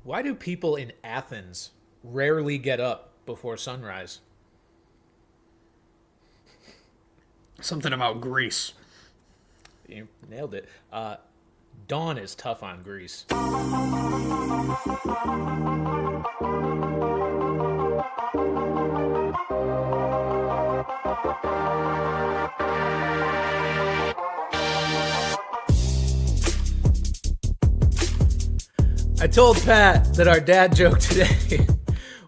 Why do people in Athens rarely get up before sunrise? Something about Greece. You nailed it. Dawn is tough on Greece. I told Pat that our dad joke today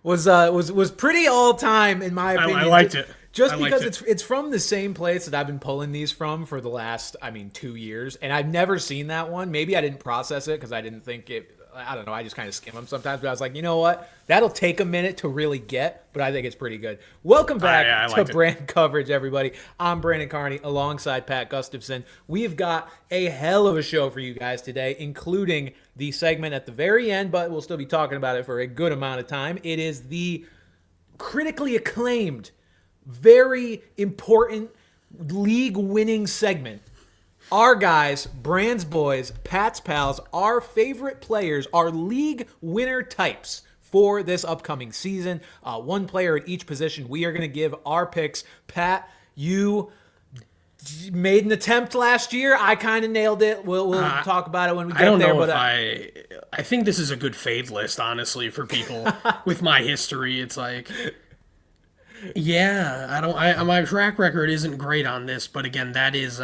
was pretty all time in my opinion. I liked it. Just because it's from the same place that I've been pulling these from for the last 2 years, and I've never seen that one. Maybe I didn't process it because I didn't think it. I don't know. I just kind of skim them sometimes, but I was like, you know what? That'll take a minute to really get, but I think it's pretty good. Welcome back to Brand Coverage, everybody. I'm Brandon Carney alongside Pat Gustafson. We've got a hell of a show for you guys today, including the segment at the very end, but we'll still be talking about it for a good amount of time. It is the critically acclaimed, very important league-winning segment. Our guys, Brand's boys, Pat's pals, our favorite players, our league winner types for this upcoming season. One player at each position. We are going to give our picks. Pat, you made an attempt last year. I kind of nailed it. We'll talk about it when we get there. But I think this is a good fade list, honestly, for people with my history. It's like, yeah, my track record isn't great on this, but again, that is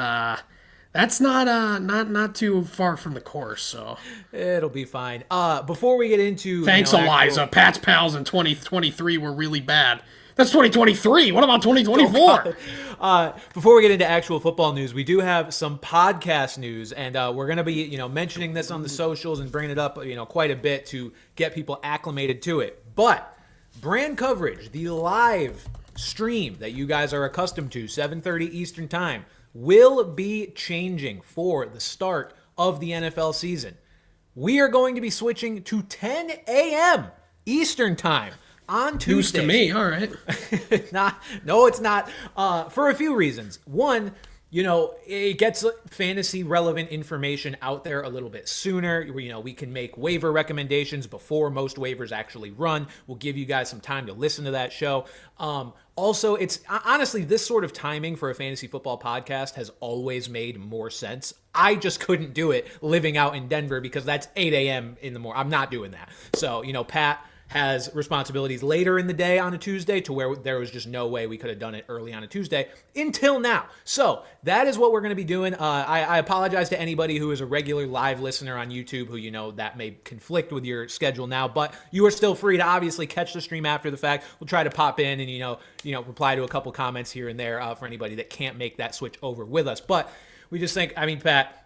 that's not too far from the course, so it'll be fine. Before we get into thanks, Eliza. Pat's pals in 2023 were really bad. That's 2023. What about 2024? Before we get into actual football news, we do have some podcast news, and we're going to be, mentioning this on the socials and bringing it up, quite a bit to get people acclimated to it. But Brand Coverage, the live stream that you guys are accustomed to, 7:30 Eastern Time, will be changing for the start of the NFL season. We are going to be switching to 10 a.m. Eastern Time on Tuesday. News to me, all right. No, it's not. For a few reasons. One, it gets fantasy relevant information out there a little bit sooner. We can make waiver recommendations before most waivers actually run. We'll give you guys some time to listen to that show. Also, it's honestly, this sort of timing for a fantasy football podcast has always made more sense. I just couldn't do it living out in Denver because that's 8 a.m. in the morning. I'm not doing that. So, Pat has responsibilities later in the day on a Tuesday to where there was just no way we could have done it early on a Tuesday until now. So that is what we're going to be doing. I apologize to anybody who is a regular live listener on YouTube who, that may conflict with your schedule now, but you are still free to obviously catch the stream after the fact. We'll try to pop in and, reply to a couple comments here and there for anybody that can't make that switch over with us. But we just think, Pat,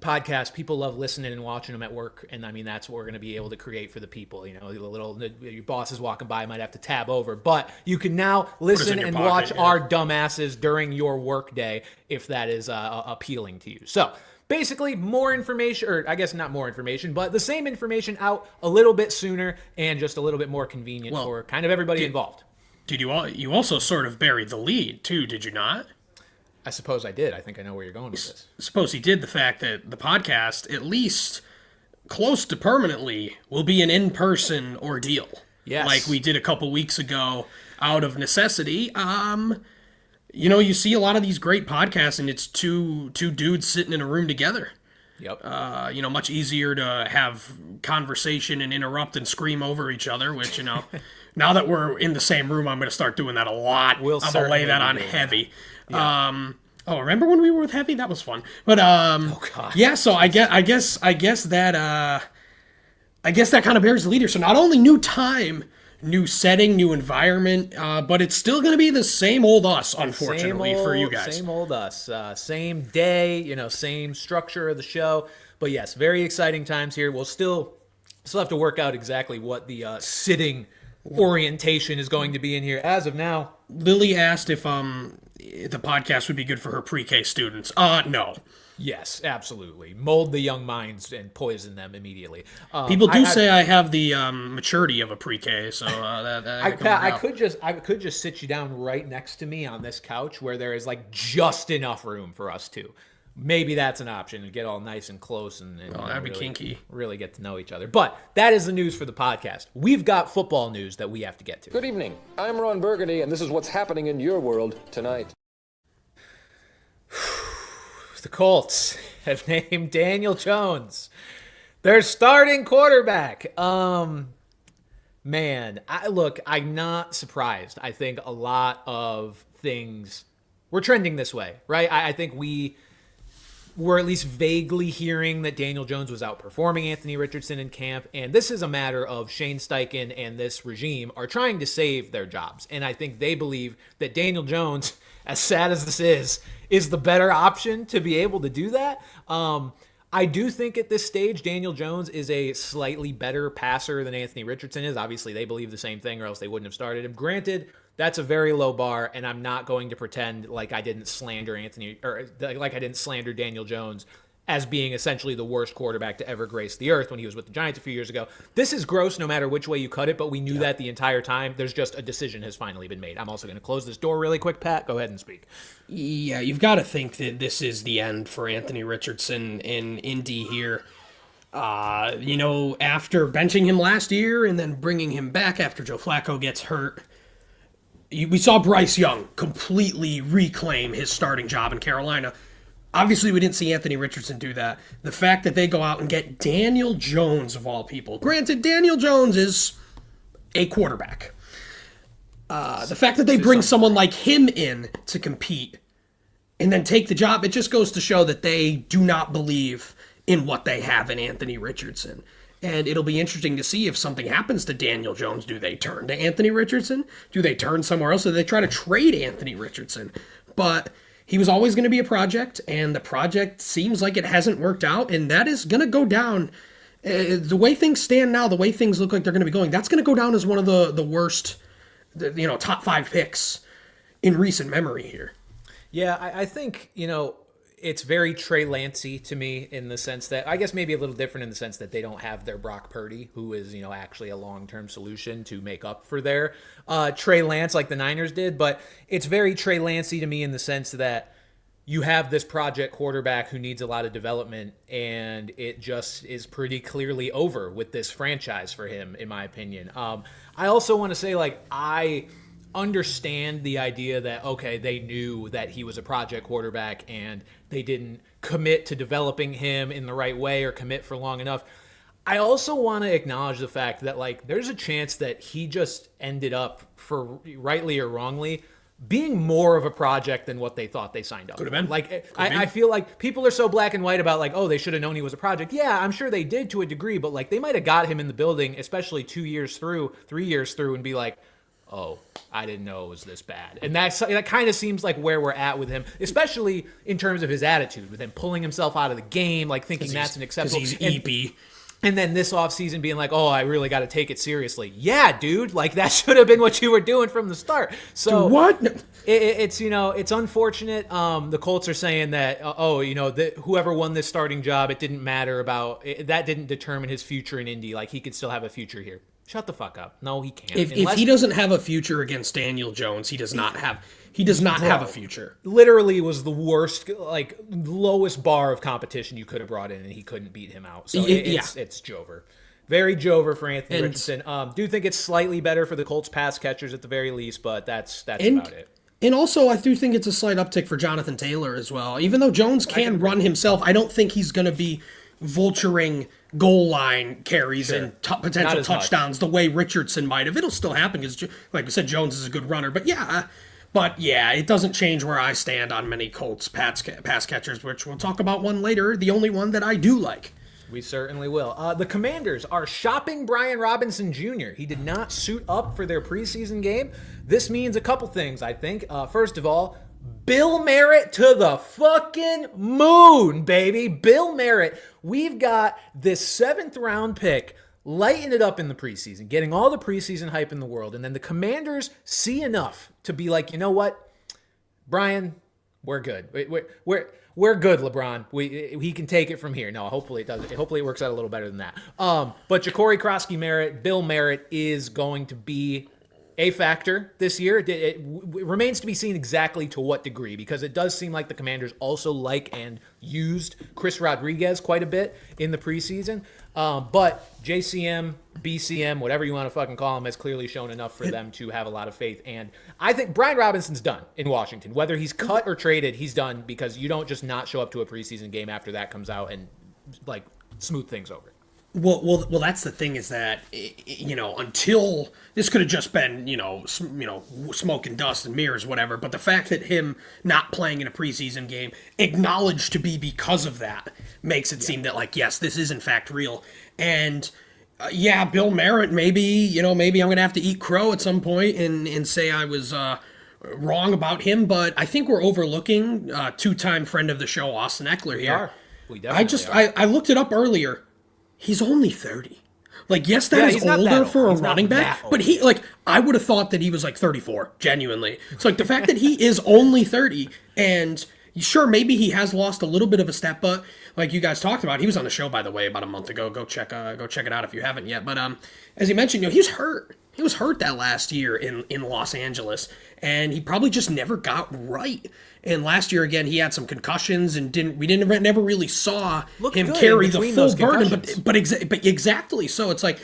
podcasts, people love listening and watching them at work, and that's what we're going to be able to create for the people. Your boss is walking by, might have to tab over, but you can now listen and watch our dumbasses during your work day if that is appealing to you. So basically, more information, or I guess not more information, but the same information out a little bit sooner and just a little bit more convenient for kind of everybody involved. Did you also sort of buried the lead too? Did you not? I suppose I did. I think I know where you're going with this. Suppose he did the fact that the podcast, at least close to permanently, will be an in-person ordeal. Yes. Like we did a couple weeks ago out of necessity. You see a lot of these great podcasts, and it's two dudes sitting in a room together. Yep. Much easier to have conversation and interrupt and scream over each other, which, now that we're in the same room, I'm going to start doing that a lot. I'm going to lay that on heavy. Yeah. Remember when we were with Heavy? That was fun. But yeah. So I guess that kind of bears the leader. So not only new time, new setting, new environment, but it's still going to be the same old us, unfortunately, for you guys. Same old us. Same day. Same structure of the show. But yes, very exciting times here. We'll still have to work out exactly what the sitting orientation is going to be in here. As of now, Lily asked if the podcast would be good for her pre-K students. No. Yes, absolutely. Mold the young minds and poison them immediately. People do say I have the maturity of a pre-K, so I could just sit you down right next to me on this couch where there is like just enough room for us two. maybe that's an option to get all nice and close and that'd be kinky. Really get to know each other. But that is the news for the podcast. We've got football news that we have to get to. Good evening. I'm Ron Burgundy, and this is what's happening in your world tonight. The Colts have named Daniel Jones their starting quarterback. Man, I'm not surprised. I think a lot of things were trending this way, right? I think we were at least vaguely hearing that Daniel Jones was outperforming Anthony Richardson in camp, and this is a matter of Shane Steichen and this regime are trying to save their jobs, and I think they believe that Daniel Jones, as sad as this is the better option to be able to do that. I do think at this stage, Daniel Jones is a slightly better passer than Anthony Richardson is. Obviously, they believe the same thing or else they wouldn't have started him. Granted, that's a very low bar, and I'm not going to pretend like I didn't slander Daniel Jones as being essentially the worst quarterback to ever grace the earth when he was with the Giants a few years ago. This is gross no matter which way you cut it, but we knew that the entire time. There's just a decision has finally been made. I'm also going to close this door really quick, Pat. Go ahead and speak. Yeah, you've got to think that this is the end for Anthony Richardson in Indy here. After benching him last year and then bringing him back after Joe Flacco gets hurt, we saw Bryce Young completely reclaim his starting job in Carolina. Obviously, we didn't see Anthony Richardson do that. The fact that they go out and get Daniel Jones, of all people. Granted, Daniel Jones is a quarterback. The fact that they bring someone like him in to compete and then take the job, it just goes to show that they do not believe in what they have in Anthony Richardson. And it'll be interesting to see if something happens to Daniel Jones. Do they turn to Anthony Richardson? Do they turn somewhere else? Do they try to trade Anthony Richardson? But he was always going to be a project, and the project seems like it hasn't worked out, and that is going to go down. The way things stand now, the way things look like they're going to be going, that's going to go down as one of the worst, top 5 picks in recent memory here. Yeah, I think, it's very Trey Lancey to me in the sense that, I guess maybe a little different in the sense that they don't have their Brock Purdy, who is, actually a long-term solution to make up for their Trey Lance like the Niners did. But it's very Trey Lancey to me in the sense that you have this project quarterback who needs a lot of development, and it just is pretty clearly over with this franchise for him, in my opinion. I also want to say, I understand the idea that, okay, they knew that he was a project quarterback and they didn't commit to developing him in the right way or commit for long enough. I also want to acknowledge the fact that, there's a chance that he just ended up, for rightly or wrongly, being more of a project than what they thought they signed up. Could have been. I feel like people are so black and white about, they should have known he was a project. Yeah, I'm sure they did to a degree, but, they might have got him in the building, especially 2 years through, 3 years through, and be like, oh, I didn't know it was this bad. And that kind of seems like where we're at with him, especially in terms of his attitude, with him pulling himself out of the game, thinking that's an acceptable. Because he's eepy. And then this offseason being like, oh, I really got to take it seriously. Yeah, dude, that should have been what you were doing from the start. So dude, what? It's unfortunate. The Colts are saying that, whoever won this starting job, it didn't matter about, that didn't determine his future in Indy. He could still have a future here. Shut the fuck up. No, he can't. If he doesn't have a future against Daniel Jones, he does not have a future. Literally was the worst, lowest bar of competition you could have brought in, and he couldn't beat him out. So it's Jover. Very Jover for Anthony Richardson. Do think it's slightly better for the Colts pass catchers at the very least, but that's about it. And also, I do think it's a slight uptick for Jonathan Taylor as well. Even though Jones can run himself, I don't think he's going to be vulturing goal line carries and potential touchdowns the way Richardson might have. It'll still happen because, like I said, Jones is a good runner. But it doesn't change where I stand on many Colts pass catchers, which we'll talk about one later, the only one that I do like. We certainly will. The Commanders are shopping Brian Robinson Jr. He did not suit up for their preseason game. This means a couple things, I think. First of all, Bill Merritt to the fucking moon, baby. Bill Merritt. We've got this 7th round pick, lighting it up in the preseason, getting all the preseason hype in the world. And then the Commanders see enough to be like, you know what, Brian, we're good. We're good, LeBron. He can take it from here. No, hopefully it does. Hopefully it works out a little better than that. But Ja'Cory Croskey-Merritt, Bill Merritt is going to be a factor this year. It remains to be seen exactly to what degree, because it does seem like the Commanders also like and used Chris Rodriguez quite a bit in the preseason. But JCM, BCM, whatever you want to fucking call him, has clearly shown enough for them to have a lot of faith. And I think Brian Robinson's done in Washington. Whether he's cut or traded, he's done, because you don't just not show up to a preseason game after that comes out and like smooth things over. Well, that's the thing, is that, until this could have just been, smoke and dust and mirrors, whatever. But the fact that him not playing in a preseason game, acknowledged to be because of that, makes it seem that, like, yes, this is in fact real. And Bill Merritt, maybe I'm going to have to eat crow at some point and say I was wrong about him. But I think we're overlooking two-time friend of the show, Austin Eckler here. We definitely are. I looked it up earlier. He's only 30. Like, yes, that is older for a running back, but I would have thought that he was like 34, genuinely. So, like, the fact that he is only 30, and sure, maybe he has lost a little bit of a step, but like you guys talked about, he was on the show, by the way, about a month ago. Go check it out if you haven't yet. But as he mentioned, he was hurt. He was hurt that last year in Los Angeles, and he probably just never got right. And last year, again, he had some concussions, and never really saw him carry the full burden. But exactly. So it's like,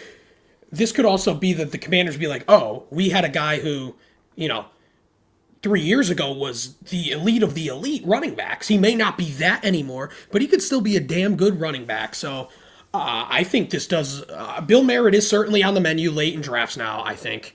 this could also be that the Commanders be like, oh, we had a guy who, 3 years ago was the elite of the elite running backs. He may not be that anymore, but he could still be a damn good running back. So I think this does. Bill Merritt is certainly on the menu late in drafts now, I think.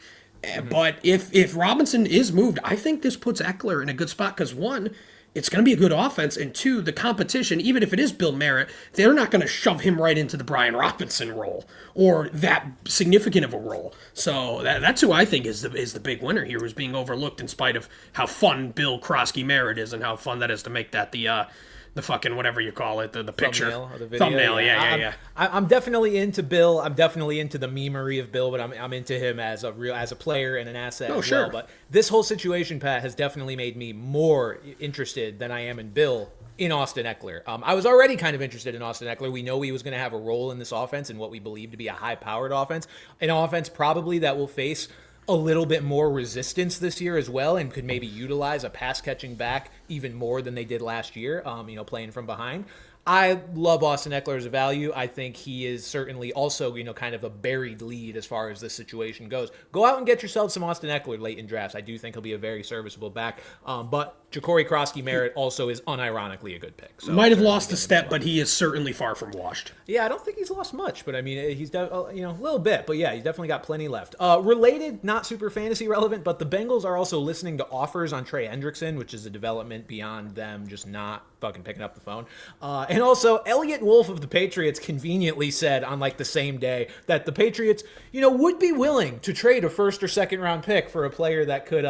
But if Robinson is moved, I think this puts Eckler in a good spot, because one, it's going to be a good offense, and two, the competition, even if it is Bill Merritt, they're not going to shove him right into the Brian Robinson role or that significant of a role. So that's who I think is the big winner here, who's being overlooked in spite of how fun Bill Croskey-Merritt is and how fun that is to make that the fucking whatever you call it, the picture. Thumbnail of the video. Thumbnail, yeah. I'm definitely into Bill. I'm definitely into the memery of Bill, but I'm into him as a player and an asset as well. But this whole situation, Pat, has definitely made me more interested than I am in Bill in Austin Eckler. I was already kind of interested in Austin Eckler. We know he was going to have a role in this offense, in what we believe to be a high-powered offense, an offense probably that will face a little bit more resistance this year as well, and could maybe utilize a pass-catching back even more than they did last year, playing from behind. I love Austin Eckler as a value. I think he is certainly also, kind of a buried lead as far as this situation goes. Go out and get yourself some Austin Eckler late in drafts. I do think he'll be a very serviceable back. But Ja'Cory Croskey-Merritt also is unironically a good pick. So might have lost a step, but he is certainly far from washed. Yeah, I don't think he's lost much, but I mean, he's a little bit. But yeah, he's definitely got plenty left. Related, not super fantasy relevant, but the Bengals are also listening to offers on Trey Hendrickson, which is a development beyond them just not fucking picking up the phone. And also, Elliot Wolf of the Patriots conveniently said on like the same day that the Patriots, would be willing to trade a first or second round pick for a player that could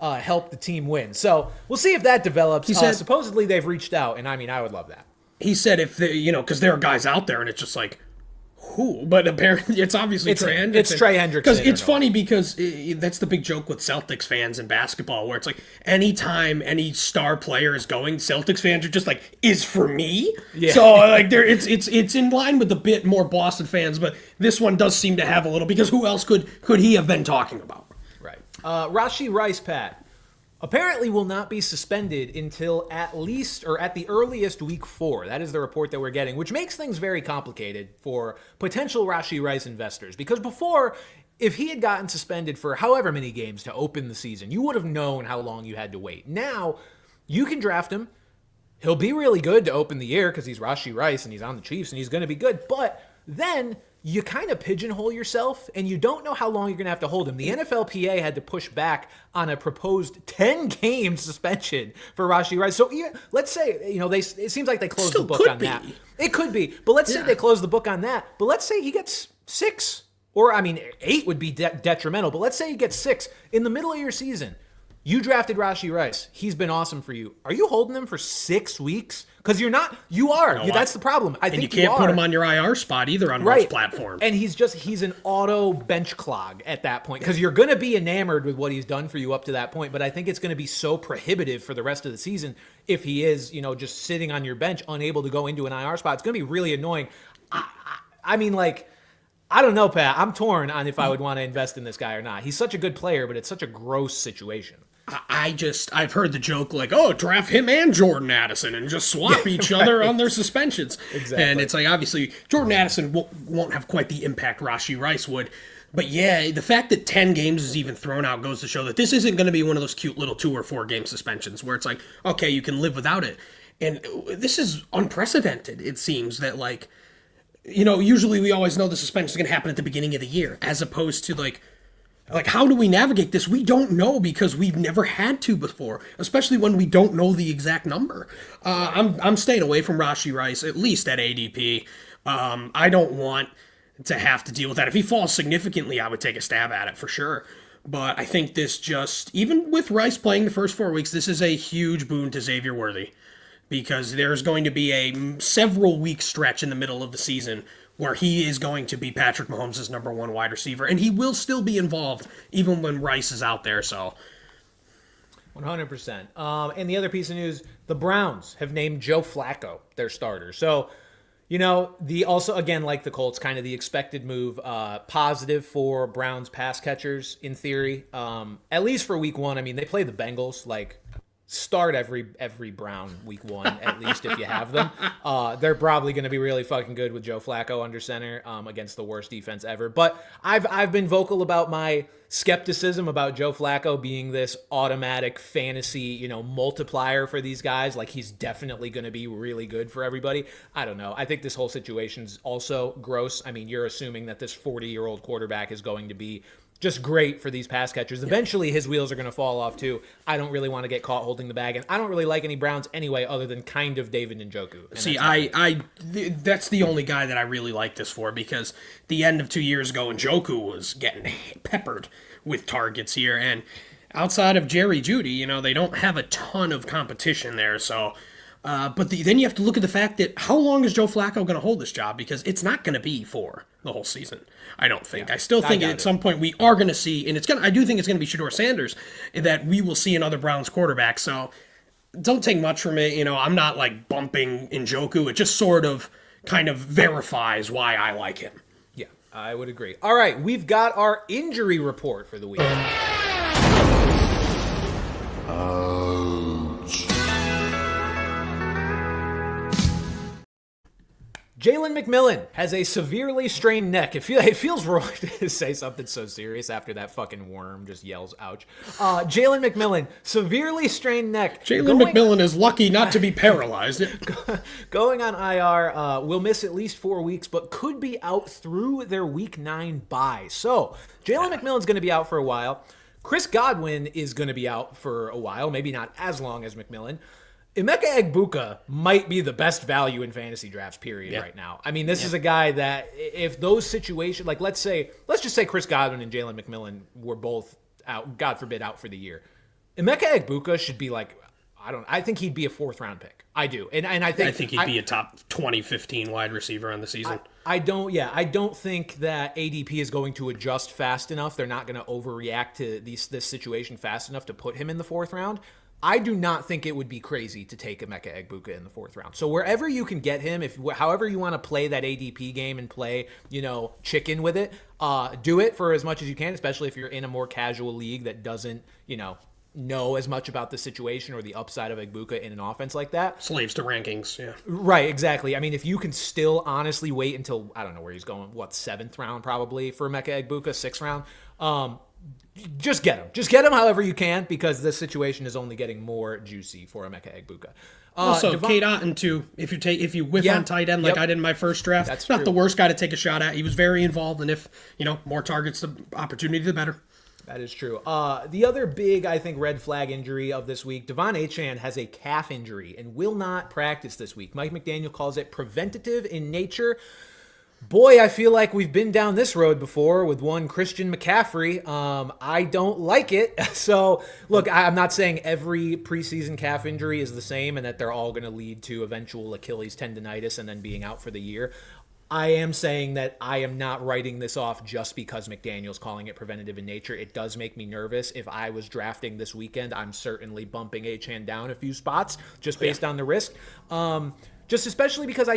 help the team win. So we'll see if that develops. He said, supposedly they've reached out, and I mean, I would love that. He said if they, because there are guys out there, and it's just like, who? But apparently, it's obviously Trey Hendrickson. It's Trey Hendrickson. Because it's funny, because that's the big joke with Celtics fans in basketball, where it's like, anytime any star player is going, Celtics fans are just like, is for me? Yeah. So like, it's in line with the bit more Boston fans, but this one does seem to have a little, because who else could he have been talking about? Right. Rashee Rice, Pat, apparently will not be suspended until at least, or at the earliest, week 4. That is the report that we're getting, which makes things very complicated for potential Rashee Rice investors. Because before, if he had gotten suspended for however many games to open the season, you would have known how long you had to wait. Now, you can draft him. He'll be really good to open the year because he's Rashee Rice and he's on the Chiefs and he's going to be good. But then you kind of pigeonhole yourself, and you don't know how long you're going to have to hold him. The NFLPA had to push back on a proposed 10-game suspension for Rashee Rice. So let's say, it seems like they closed the book on that. It could be, but let's say they close the book on that. But let's say he gets 6, or 8 would be detrimental, but let's say he gets 6 in the middle of your season. You drafted Rashee Rice. He's been awesome for you. Are you holding him for 6 weeks? Because you're not. You are. That's the problem. I think you can't put him on your IR spot either on most platforms. And he's an auto bench clog at that point, because you're going to be enamored with what he's done for you up to that point. But I think it's going to be so prohibitive for the rest of the season if he is, just sitting on your bench, unable to go into an IR spot. It's going to be really annoying. I mean, like, I don't know, Pat. I'm torn on if I would want to invest in this guy or not. He's such a good player, but it's such a gross situation. I've heard the joke like, oh, draft him and Jordan Addison and just swap each other on their suspensions. Exactly. And it's like, obviously, Jordan Addison won't have quite the impact Rashee Rice would. But yeah, the fact that 10 games is even thrown out goes to show that this isn't going to be one of those cute little 2 or 4 game suspensions where it's like, okay, you can live without it. And this is unprecedented, it seems, that like, usually we always know the suspension is going to happen at the beginning of the year, as opposed to like how do we navigate this? We don't know because we've never had to before, especially when we don't know the exact number. I'm staying away from Rashee Rice, at least at ADP. I don't want to have to deal with that. If he falls significantly, I would take a stab at it for sure. But I think this even with Rice playing the first 4 weeks, this is a huge boon to Xavier Worthy, because there's going to be a several week stretch in the middle of the season where he is going to be Patrick Mahomes' number 1 wide receiver, and he will still be involved even when Rice is out there. So 100%. And the other piece of news, the Browns have named Joe Flacco their starter. So, also, again, like the Colts, kind of the expected move, positive for Browns pass catchers in theory, at least for week 1. I mean, they play the Bengals, like, start every Brown week 1, at least if you have them. They're probably going to be really fucking good with Joe Flacco under center against the worst defense ever. But I've been vocal about my skepticism about Joe Flacco being this automatic fantasy, multiplier for these guys. Like, he's definitely going to be really good for everybody. I don't know. I think this whole situation's also gross. I mean, you're assuming that this 40-year-old quarterback is going to be just great for these pass catchers. Eventually, his wheels are going to fall off, too. I don't really want to get caught holding the bag, and I don't really like any Browns anyway, other than kind of David Njoku. See, that's the only guy that I really like this for, because the end of 2 years ago, Njoku was getting peppered with targets here, and outside of Jerry Jeudy, they don't have a ton of competition there, so... But then you have to look at the fact that how long is Joe Flacco going to hold this job? Because it's not going to be for the whole season, I don't think. Yeah, I still think at some point we are going to see, and I do think it's going to be Shedeur Sanders, that we will see another Browns quarterback. So don't take much from it. I'm not like bumping Njoku. It just sort of kind of verifies why I like him. Yeah, I would agree. All right, we've got our injury report for the week. Jalen McMillan has a severely strained neck. It feels wrong to say something so serious after that fucking worm just yells, ouch. Jalen McMillan, severely strained neck. Jalen McMillan is lucky not to be paralyzed. Going on IR, will miss at least 4 weeks, but could be out through their week 9 bye. So, Jalen McMillan's going to be out for a while. Chris Godwin is going to be out for a while, maybe not as long as McMillan. Emeka Egbuka might be the best value in fantasy drafts, period, right now. I mean, this is a guy that if those situations, like let's just say Chris Godwin and Jalen McMillan were both out, God forbid, out for the year. Emeka Egbuka should be like, I think he'd be a 4th round pick. I do. And I think he'd be a top 20-15 wide receiver on the season. I don't think that ADP is going to adjust fast enough. They're not going to overreact to this situation fast enough to put him in the 4th round. I do not think it would be crazy to take Emeka Egbuka in the 4th round. So wherever you can get him, however you want to play that ADP game and play, chicken with it, do it for as much as you can, especially if you're in a more casual league that doesn't, know as much about the situation or the upside of Egbuka in an offense like that. Slaves to rankings, yeah. Right, exactly. I mean, if you can still honestly wait until, I don't know where he's going, 7th round probably for Emeka Egbuka, 6th round, just get him. Just get him however you can, because this situation is only getting more juicy for Emeka Egbuka. Also, Cade Otton too. If you whiff on tight end like I did in my first draft, that's not the worst guy to take a shot at. He was very involved, and if more targets, the opportunity, the better. That is true. The other big, I think, red flag injury of this week, Devon Achane has a calf injury and will not practice this week. Mike McDaniel calls it preventative in nature. Boy, I feel like we've been down this road before with one Christian McCaffrey. I don't like it. So, look, I'm not saying every preseason calf injury is the same and that they're all going to lead to eventual Achilles tendonitis and then being out for the year. I am saying that I am not writing this off just because McDaniel's calling it preventative in nature. It does make me nervous. If I was drafting this weekend, I'm certainly bumping Achane down a few spots just based on the risk. Just especially because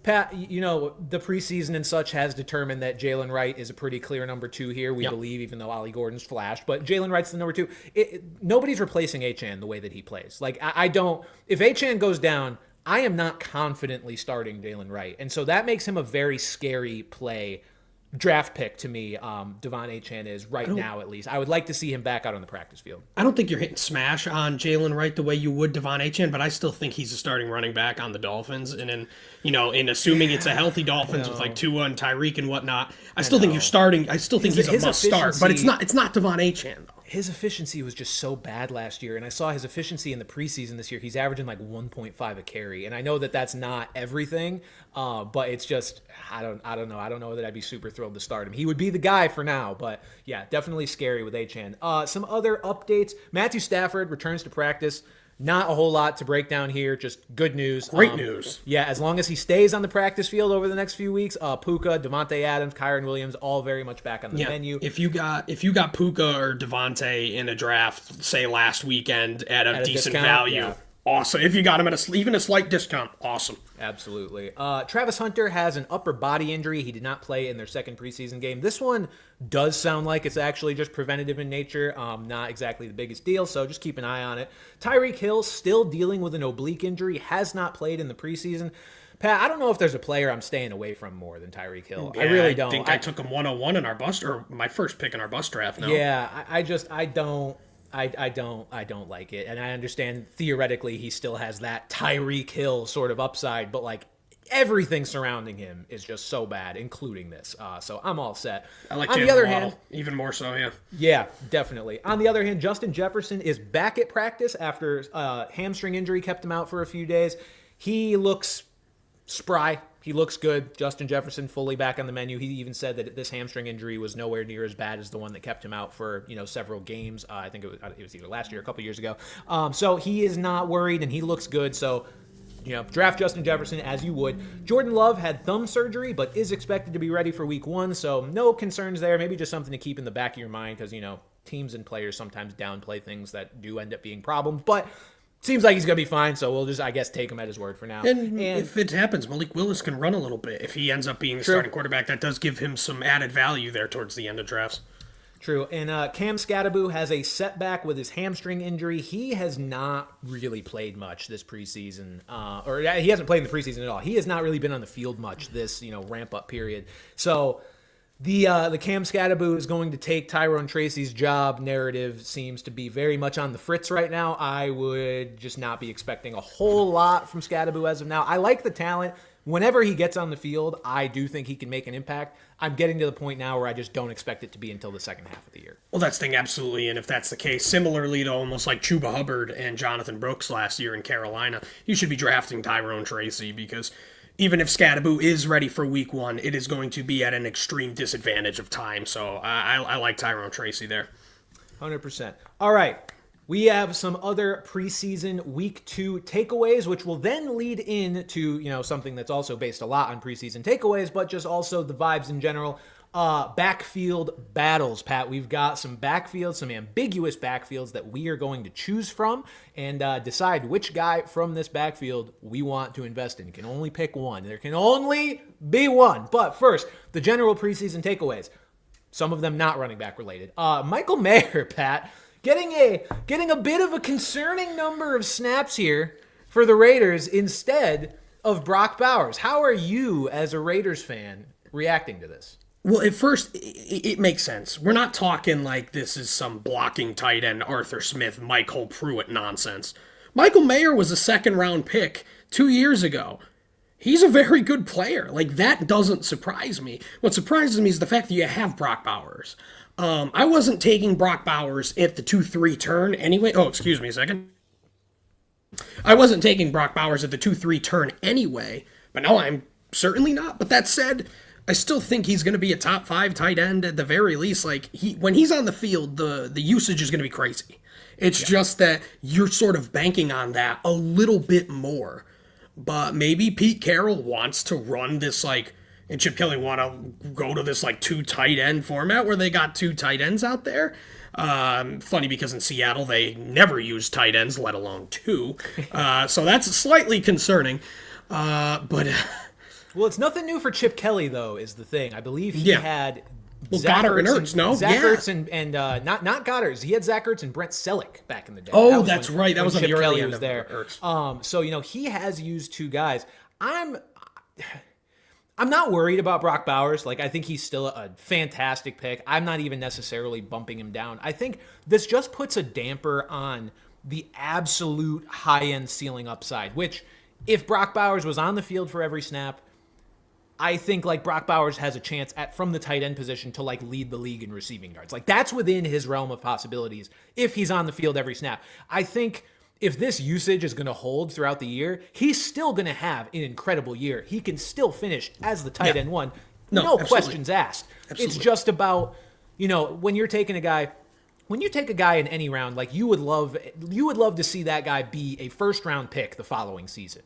Pat, the preseason and such has determined that Jalen Wright is a pretty clear number 2 here. We believe, even though Ollie Gordon's flashed, but Jalen Wright's the number 2. Nobody's replacing Achane the way that he plays. Like, I don't. If Achane goes down, I am not confidently starting Jalen Wright, and so that makes him a very scary play. Draft pick to me, Devon Achane is right now, at least. I would like to see him back out on the practice field. I don't think you're hitting smash on Jalen Wright the way you would Devon Achane, but I still think he's a starting running back on the Dolphins. And in assuming it's a healthy Dolphins with like Tua and Tyreek and whatnot, I still think you're starting. I still think he's a must start, but it's not Devon Achane though. His efficiency was just so bad last year, and I saw his efficiency in the preseason this year. He's averaging like 1.5 a carry, and I know that that's not everything, but it's just I don't know. I don't know that I'd be super thrilled to start him. He would be the guy for now, but yeah, definitely scary with Achane. Some other updates: Matthew Stafford returns to practice. Not a whole lot to break down here, just good news. Great news. Yeah, as long as he stays on the practice field over the next few weeks, Puka, Devontae Adams, Kyron Williams, all very much back on the menu. If you got Puka or Devontae in a draft, say last weekend at a decent discount, value, awesome. If you got him at even a slight discount, awesome. Absolutely. Travis Hunter has an upper body injury. He did not play in their second preseason game. This one does sound like it's actually just preventative in nature, not exactly the biggest deal, so just keep an eye on it. Tyreek Hill still dealing with an oblique injury, has not played in the preseason. Pat, I don't know if there's a player I'm staying away from more than Tyreek Hill. I really don't. I think I took him 101 in our bust, or my first pick in our bust draft. No. Yeah, I don't like it. And I understand theoretically he still has that Tyreek Hill sort of upside, but like everything surrounding him is just so bad, including this. So I'm all set. I like on Jalen the other Waddle, hand, even more so, yeah. Yeah, definitely. On the other hand, Justin Jefferson is back at practice after hamstring injury kept him out for a few days. He looks spry. He looks good. Justin Jefferson fully back on the menu. He even said that this hamstring injury was nowhere near as bad as the one that kept him out for several games. I think it was either last year or a couple years ago. So he is not worried and he looks good. So draft Justin Jefferson as you would. Jordan Love had thumb surgery but is expected to be ready for week 1. So no concerns there. Maybe just something to keep in the back of your mind because teams and players sometimes downplay things that do end up being problems, but. Seems like he's going to be fine, so we'll just, I guess, take him at his word for now. And if it happens, Malik Willis can run a little bit. If he ends up being the starting quarterback, that does give him some added value there towards the end of drafts. True. And Cam Scatterbo has a setback with his hamstring injury. He has not really played much this preseason. Or he hasn't played in the preseason at all. He has not really been on the field much this, ramp-up period. So the Cam Scatterbo is going to take Tyrone Tracy's job narrative seems to be very much on the fritz right now. I would just not be expecting a whole lot from Scatterbo as of now. I like the talent. Whenever he gets on the field, I do think he can make an impact. I'm getting to the point now where I just don't expect it to be until the second half of the year. Well, that's the thing, absolutely. And if that's the case, similarly to almost like Chuba Hubbard and Jonathan Brooks last year in Carolina, you should be drafting Tyrone Tracy because even if Scatterbo is ready for week 1, it is going to be at an extreme disadvantage of time. So I like Tyrone Tracy there. 100%. All right. We have some other preseason week 2 takeaways, which will then lead into, something that's also based a lot on preseason takeaways, but just also the vibes in general. Backfield battles, Pat. We've got some backfields, some ambiguous backfields that we are going to choose from and decide which guy from this backfield we want to invest in. You can only pick one. There can only be one. But first, the general preseason takeaways. Some of them not running back related. Michael Mayer, Pat, getting a bit of a concerning number of snaps here for the Raiders instead of Brock Bowers. How are you, as a Raiders fan, reacting to this? Well, at first, it makes sense. We're not talking like this is some blocking tight end Arthur Smith, Michael Pruitt nonsense. Michael Mayer was a second-round pick 2 years ago. He's a very good player. Like, that doesn't surprise me. What surprises me is the fact that you have Brock Bowers. I wasn't taking Brock Bowers at the 2-3 turn anyway. Oh, excuse me a second. I wasn't taking Brock Bowers at the 2-3 turn anyway, but now I'm certainly not. But that said, I still think he's going to be a top 5 tight end at the very least. Like when he's on the field, the usage is going to be crazy. It's just that you're sort of banking on that a little bit more. But maybe Pete Carroll wants to run this and Chip Kelly want to go to this 2 tight end format where they got 2 tight ends out there. Funny because in Seattle they never use tight ends, let alone 2. So that's slightly concerning. But Well, it's nothing new for Chip Kelly, though, is the thing. I believe he had Zach Goddard and Ertz, no? Zach Ertz and not Goddard. He had Zach Ertz and Brent Selleck back in the day. Oh, that's right. That was on Chip the early Kelly end was of there. Ertz. So, he has used two guys. I'm not worried about Brock Bowers. Like, I think he's still a fantastic pick. I'm not even necessarily bumping him down. I think this just puts a damper on the absolute high-end ceiling upside, which if Brock Bowers was on the field for every snap, I think like Brock Bowers has a chance from the tight end position to like lead the league in receiving yards. Like that's within his realm of possibilities if he's on the field every snap. I think if this usage is going to hold throughout the year, he's still going to have an incredible year. He can still finish as the tight end one. No questions asked. Absolutely. It's just about, when you're taking a guy, when you take a guy in any round, like you would love to see that guy be a first round pick the following season.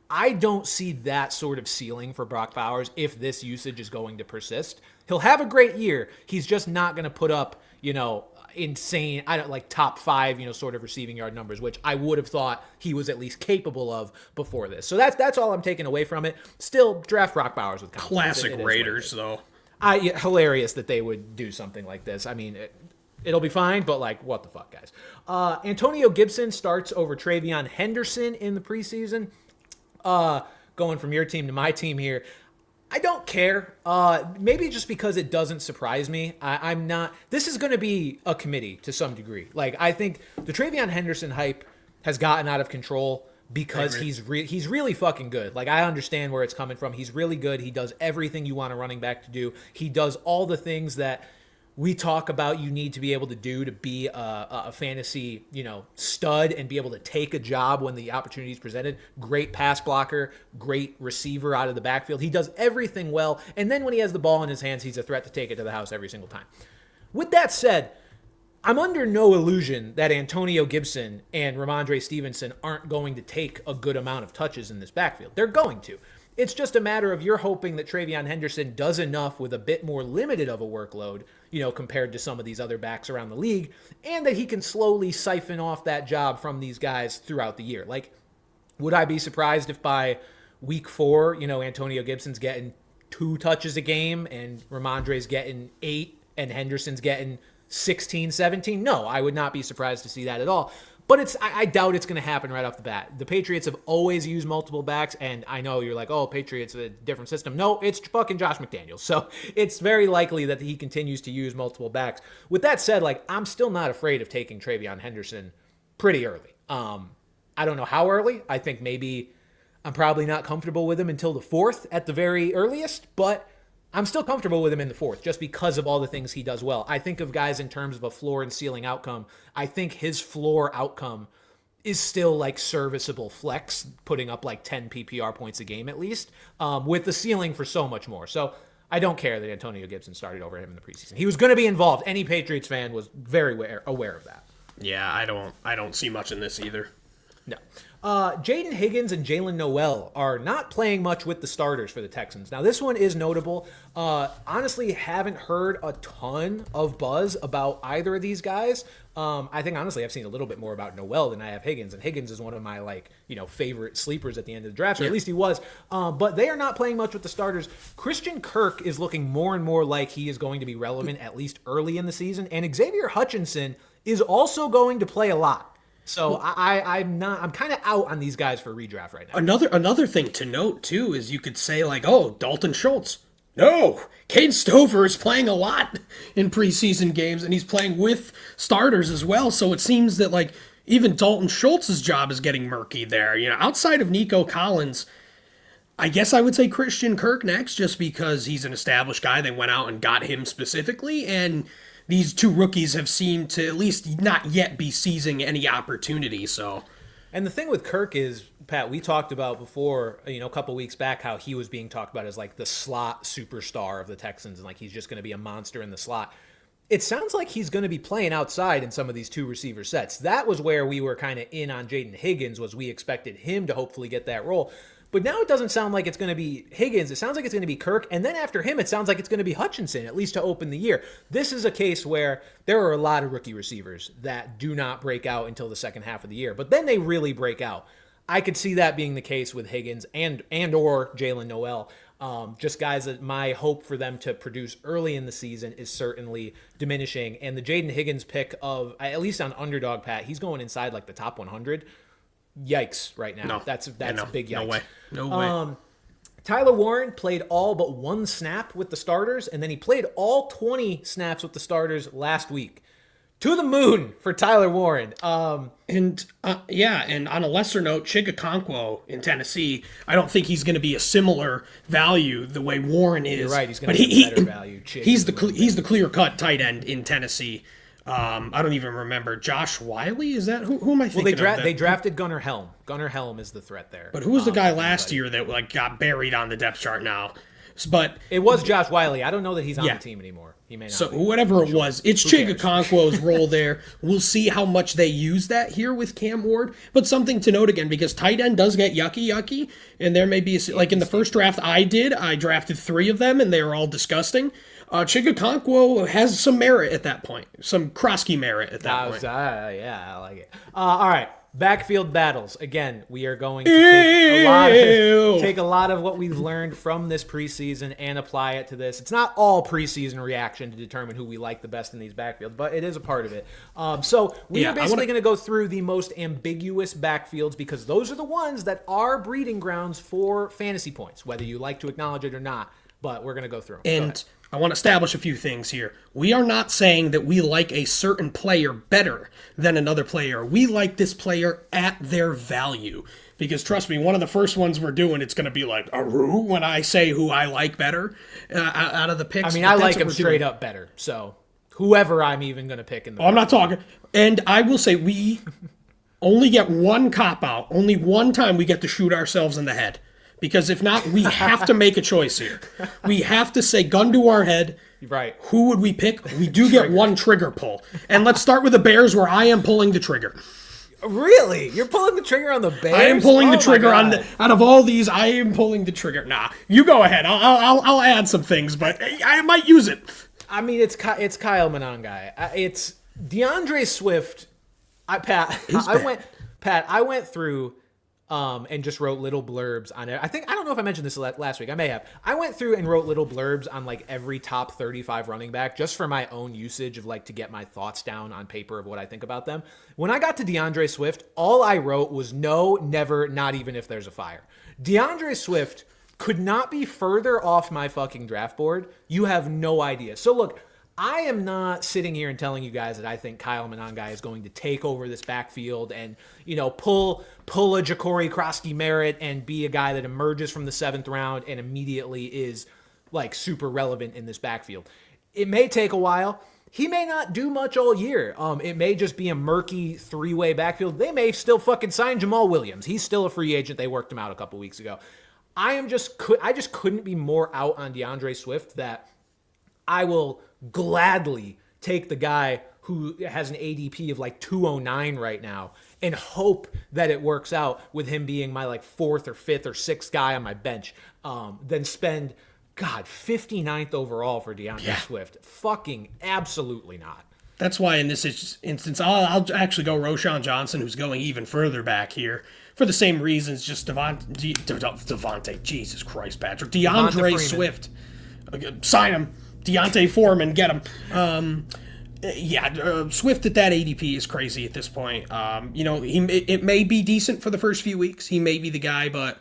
I don't see that sort of ceiling for Brock Bowers if this usage is going to persist. He'll have a great year. He's just not going to put up, insane, top 5, sort of receiving yard numbers, which I would have thought he was at least capable of before this. So that's all I'm taking away from it. Still draft Brock Bowers with confidence. Classic Raiders, though. Hilarious that they would do something like this. I mean, it'll be fine, but what the fuck, guys? Antonio Gibson starts over Travion Henderson in the preseason. Going from your team to my team here, I don't care. Maybe just because it doesn't surprise me. I'm not. This is going to be a committee to some degree. I think the Travion Henderson hype has gotten out of control because he's really fucking good. I understand where it's coming from. He's really good. He does everything you want a running back to do. He does all the things that we talk about you need to be able to do to be a fantasy, stud and be able to take a job when the opportunity is presented. Great pass blocker, great receiver out of the backfield. He does everything well. And then when he has the ball in his hands, he's a threat to take it to the house every single time. With that said, I'm under no illusion that Antonio Gibson and Ramondre Stevenson aren't going to take a good amount of touches in this backfield. They're going to. It's just a matter of you're hoping that Travion Henderson does enough with a bit more limited of a workload, compared to some of these other backs around the league, and that he can slowly siphon off that job from these guys throughout the year. Would I be surprised if by week 4, Antonio Gibson's getting 2 touches a game and Ramondre's getting 8 and Henderson's getting 16, 17? No, I would not be surprised to see that at all. But I doubt it's going to happen right off the bat. The Patriots have always used multiple backs, and I know you're like, oh, Patriots, a different system. No, it's fucking Josh McDaniels. So it's very likely that he continues to use multiple backs. With that said, I'm still not afraid of taking Travion Henderson pretty early. I don't know how early. I think maybe I'm probably not comfortable with him until the 4th at the very earliest, but I'm still comfortable with him in the 4th just because of all the things he does well. I think of guys in terms of a floor and ceiling outcome. I think his floor outcome is still serviceable flex, putting up 10 PPR points a game at least, with the ceiling for so much more. So I don't care that Antonio Gibson started over him in the preseason. He was going to be involved. Any Patriots fan was very aware of that. Yeah, I don't see much in this either. No. Jaden Higgins and Jalen Noel are not playing much with the starters for the Texans. Now, this one is notable. Honestly, haven't heard a ton of buzz about either of these guys. I think, honestly, I've seen a little bit more about Noel than I have Higgins, and Higgins is one of my, favorite sleepers at the end of the draft, or at least he was. But they are not playing much with the starters. Christian Kirk is looking more and more like he is going to be relevant, at least early in the season, and Xavier Hutchinson is also going to play a lot. So I'm kind of out on these guys for redraft right now. Another thing to note too is you could say Dalton Schultz. No, Cade Stover is playing a lot in preseason games, and he's playing with starters as well. So it seems that even Dalton Schultz's job is getting murky there. Outside of Nico Collins, I guess I would say Christian Kirk next, just because he's an established guy. They went out and got him specifically, and these 2 rookies have seemed to at least not yet be seizing any opportunity. So, and the thing with Kirk is, Pat, we talked about before, a couple weeks back, how he was being talked about as the slot superstar of the Texans, and he's just going to be a monster in the slot. It sounds like he's going to be playing outside in some of these 2 receiver sets. That was where we were kind of in on Jaden Higgins, was we expected him to hopefully get that role. But now it doesn't sound like it's going to be Higgins. It sounds like it's going to be Kirk. And then after him, it sounds like it's going to be Hutchinson, at least to open the year. This is a case where there are a lot of rookie receivers that do not break out until the second half of the year. But then they really break out. I could see that being the case with Higgins and or Jalen Noel. Just guys that my hope for them to produce early in the season is certainly diminishing. And the Jaden Higgins pick of, at least on Underdog, Pat, he's going inside like the top 100. Yikes right now. No. That's a big yikes. No way. Tyler Warren played all but one snap with the starters, and then he played all 20 snaps with the starters last week. To the moon for Tyler Warren. And on a lesser note, Chigakonkwo in Tennessee, I don't think he's going to be a similar value the way Warren is. You're right, he's going to be a better value. He's the clear-cut tight end in Tennessee. I don't even remember. Josh Wiley? Is that who am I thinking of? They drafted Gunnar Helm. Gunnar Helm is the threat there. But who was the guy last year that got buried on the depth chart now? But it was Josh Wiley. I don't know that he's on the team anymore. He may not. So whatever it was, it's Chigakonkwo's role there. We'll see how much they use that here with Cam Ward. But something to note again, because tight end does get yucky, and there may be like in the first draft I drafted 3 of them, and they were all disgusting. Chigakonkwo has some merit at that point, some Croskey-Merritt at that point. Yeah, I like it. All right. Backfield battles. Again, we are going to take a lot of what we've learned from this preseason and apply it to this. It's not all preseason reaction to determine who we like the best in these backfields, but it is a part of it. So we are basically going to go through the most ambiguous backfields because those are the ones that are breeding grounds for fantasy points, whether you like to acknowledge it or not. But we're going to go through them. And I want to establish a few things here. We are not saying that we like a certain player better than another player. We like this player at their value. Because trust me, one of the first ones we're doing, it's going to be like, Aru, when I say who I like better out of the picks. I mean, I like him straight up better. So whoever I'm even going to pick in the I'm not talking. And I will say we only get one cop-out. Only one time we get to shoot ourselves in the head. Because if not, we have to make a choice here. We have to say, gun to our head, right? Who would we pick? We do get one trigger pull. And let's start with the Bears where I am pulling the trigger. Really? You're pulling the trigger on the Bears? I am pulling the trigger on out of all these, I am pulling the trigger. Nah, you go ahead. I'll add some things, but I might use it. I mean, it's Kyle Monangai. It's DeAndre Swift. I went through and just wrote little blurbs on it. I don't know if I mentioned this last week. I may have. I went through and wrote little blurbs on like every top 35 running back just for my own usage of like to get my thoughts down on paper of what I think about them. When I got to DeAndre Swift, all I wrote was no, never, not even if there's a fire. DeAndre Swift could not be further off my fucking draft board. You have no idea. So look, I am not sitting here and telling you guys that I think Kyle Monangai is going to take over this backfield and, pull a Ja'Cory Croskey-Merritt and be a guy that emerges from the 7th round and immediately is like super relevant in this backfield. It may take a while. He may not do much all year. It may just be a murky 3-way backfield. They may still fucking sign Jamal Williams. He's still a free agent. They worked him out a couple weeks ago. I just couldn't be more out on DeAndre Swift that I will gladly take the guy who has an ADP of like 209 right now and hope that it works out with him being my like 4th or 5th or 6th guy on my bench, then spend 59th overall for DeAndre Swift. Fucking absolutely not. That's why in this instance, I'll actually go Roschon Johnson, who's going even further back here for the same reasons. Just Devontae, Jesus Christ, Patrick, DeAndre Swift, sign him. Deontay Foreman, get him. Swift at that ADP is crazy at this point. It may be decent for the first few weeks. He may be the guy, but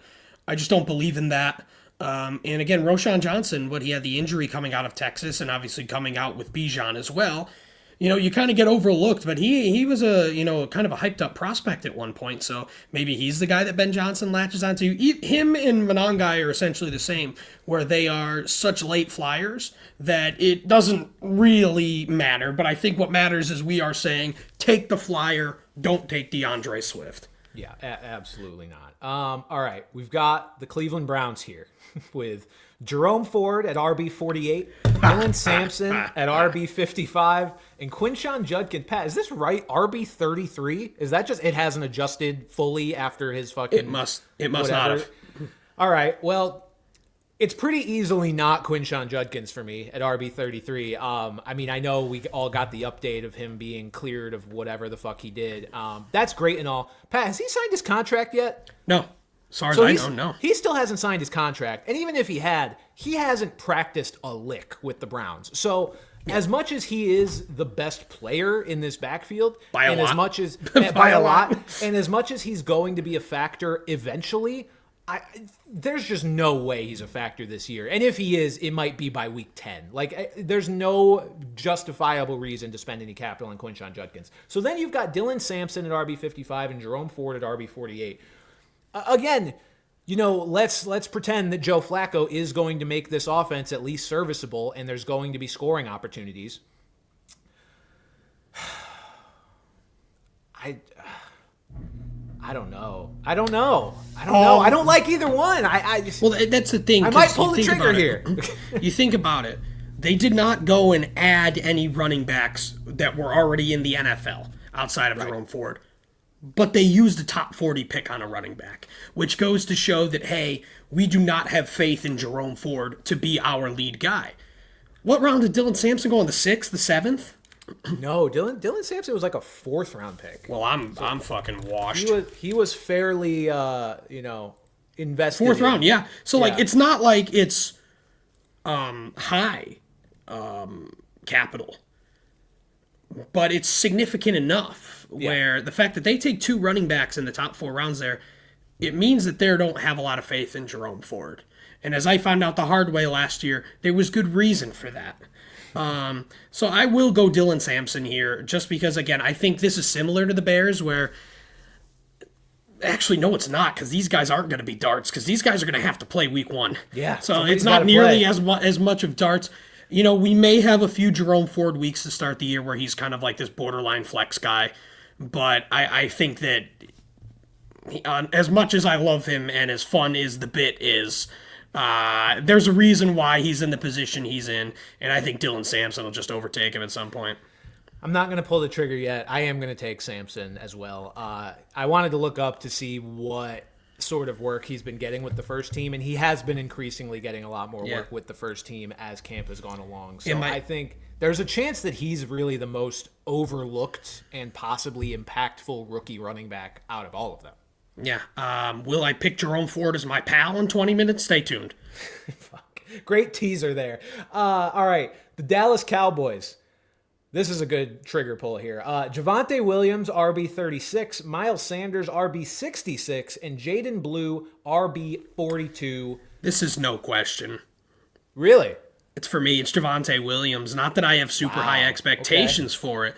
I just don't believe in that. And again, Roschon Johnson, he had the injury coming out of Texas and obviously coming out with Bijan as well. You kind of get overlooked, but he was a kind of a hyped up prospect at one point. So maybe he's the guy that Ben Johnson latches onto. Him and Monangai are essentially the same, where they are such late flyers that it doesn't really matter. But I think what matters is we are saying take the flyer, don't take DeAndre Swift. Yeah, absolutely not. All right, we've got the Cleveland Browns here with Jerome Ford at RB 48, Dylan Sampson at RB 55, and Quinshon Judkins. Pat, is this right? RB 33? Is that just it hasn't adjusted fully after his fucking? It must not have. All right. Well, it's pretty easily not Quinshon Judkins for me at RB 33. I mean, I know we all got the update of him being cleared of whatever the fuck he did. That's great and all. Pat, has he signed his contract yet? No. As far as I don't know. He still hasn't signed his contract. And even if he had, he hasn't practiced a lick with the Browns. So as much as he is the best player in this backfield, by a lot, and as much as he's going to be a factor eventually, there's just no way he's a factor this year. And if he is, it might be by week 10. Like, there's no justifiable reason to spend any capital on Quinshon Judkins. So then you've got Dylan Sampson at RB55 and Jerome Ford at RB48. Again, let's pretend that Joe Flacco is going to make this offense at least serviceable and there's going to be scoring opportunities. I don't know. I don't like either one. That's the thing. I might pull the trigger here. You think about it. They did not go and add any running backs that were already in the NFL outside of Jerome Ford. But they used a top 40 pick on a running back, which goes to show that, hey, we do not have faith in Jerome Ford to be our lead guy. What round did Dylan Sampson go in? The 6th, the 7th? No, Dylan Sampson was like a 4th round pick. Well, I'm fucking washed. He was fairly invested. 4th round, yeah. So it's not like it's high capital, but it's significant enough where the fact that they take 2 running backs in the top 4 rounds there, it means that they don't have a lot of faith in Jerome Ford. And as I found out the hard way last year, there was good reason for that. So I will go Dylan Sampson here just because, again, I think this is similar to the Bears where actually, no, it's not because these guys aren't going to be darts because these guys are going to have to play week 1. Yeah. So it's not nearly as much of darts. We may have a few Jerome Ford weeks to start the year where he's kind of like this borderline flex guy. But I think that as much as I love him and as fun as the bit is, there's a reason why he's in the position he's in, and I think Dylan Sampson will just overtake him at some point. I'm not going to pull the trigger yet. I am going to take Sampson as well. I wanted to look up to see what sort of work he's been getting with the first team, and he has been increasingly getting a lot more work with the first team as camp has gone along. So I think there's a chance that he's really the most overlooked and possibly impactful rookie running back out of all of them. Yeah. Will I pick Jerome Ford as my pal in 20 minutes? Stay tuned. Fuck. Great teaser there. All right. The Dallas Cowboys. This is a good trigger pull here. Javonte Williams, RB36, Miles Sanders, RB66, and Jaden Blue, RB42. This is no question. Really? It's for me. It's Javonte Williams. Not that I have super high expectations for it.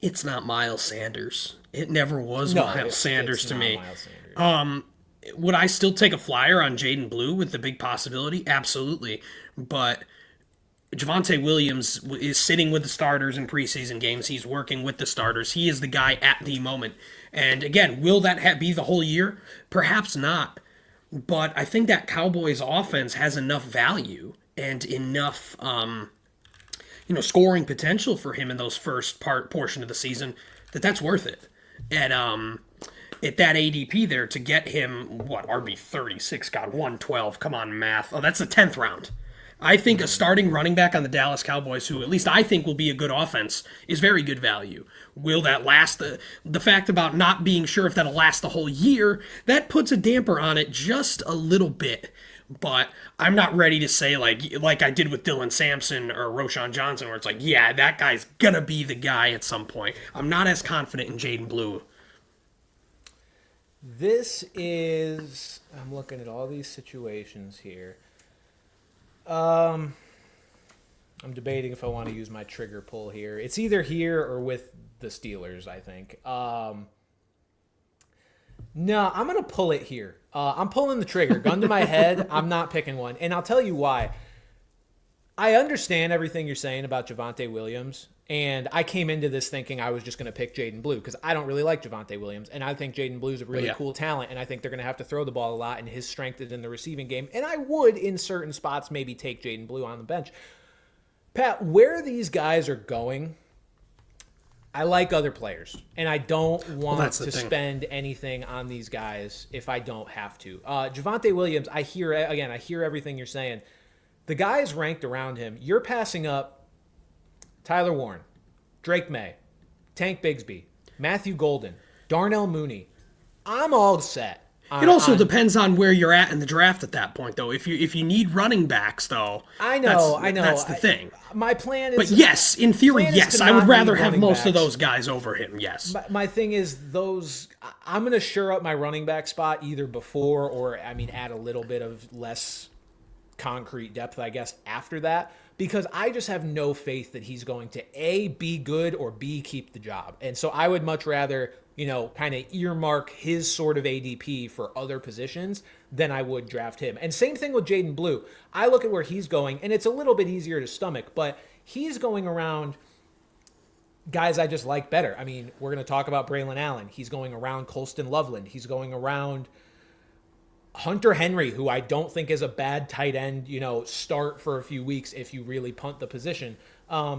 It's not Miles Sanders. It never was Miles Sanders to me. Would I still take a flyer on Jaden Blue with the big possibility? Absolutely. But Javonte Williams is sitting with the starters in preseason games. He's working with the starters. He is the guy at the moment. And again, will that be the whole year? Perhaps not. But I think that Cowboys offense has enough value and enough scoring potential for him in those first portion of the season that's worth it. And at that ADP there to get him, RB36, God, 112. Come on, math. Oh, that's the 10th round. I think a starting running back on the Dallas Cowboys, who at least I think will be a good offense, is very good value. Will that last? The fact about not being sure if that'll last the whole year, that puts a damper on it just a little bit. But I'm not ready to say like I did with Dylan Sampson or Roschon Johnson, where it's like, yeah, that guy's going to be the guy at some point. I'm not as confident in Jaden Blue. I'm looking at all these situations here. I'm debating if I want to use my trigger pull here. It's either here or with the Steelers, I think. No, I'm going to pull it here. I'm pulling the trigger. Gun to my head, I'm not picking one. And I'll tell you why. I understand everything you're saying about Javonte Williams, and I came into this thinking I was just going to pick Jaden Blue because I don't really like Javonte Williams, and I think Jaden Blue's a really cool talent, and I think they're going to have to throw the ball a lot, and his strength is in the receiving game, and I would, in certain spots, maybe take Jaden Blue on the bench. Pat, where these guys are going, I like other players, and I don't want to spend anything on these guys if I don't have to. Javonte Williams, I hear everything you're saying. The guys ranked around him, you're passing up Tyler Warren, Drake May, Tank Bigsby, Matthew Golden, Darnell Mooney. I'm all set. It also depends on where you're at in the draft at that point, though. If you need running backs, though, I know. That's the thing. My plan is, but yes, in theory, yes, I would rather have most of those guys over him. Yes. My thing is I'm going to shore up my running back spot either before or add a little bit of less concrete depth, I guess, after that, because I just have no faith that he's going to A, be good, or B, keep the job. And so I would much rather, kind of earmark his sort of ADP for other positions than I would draft him. And same thing with Jaden Blue. I look at where he's going, and it's a little bit easier to stomach, but he's going around guys I just like better. We're going to talk about Braylon Allen. He's going around Colston Loveland. He's going around Hunter Henry, who I don't think is a bad tight end, start for a few weeks if you really punt the position.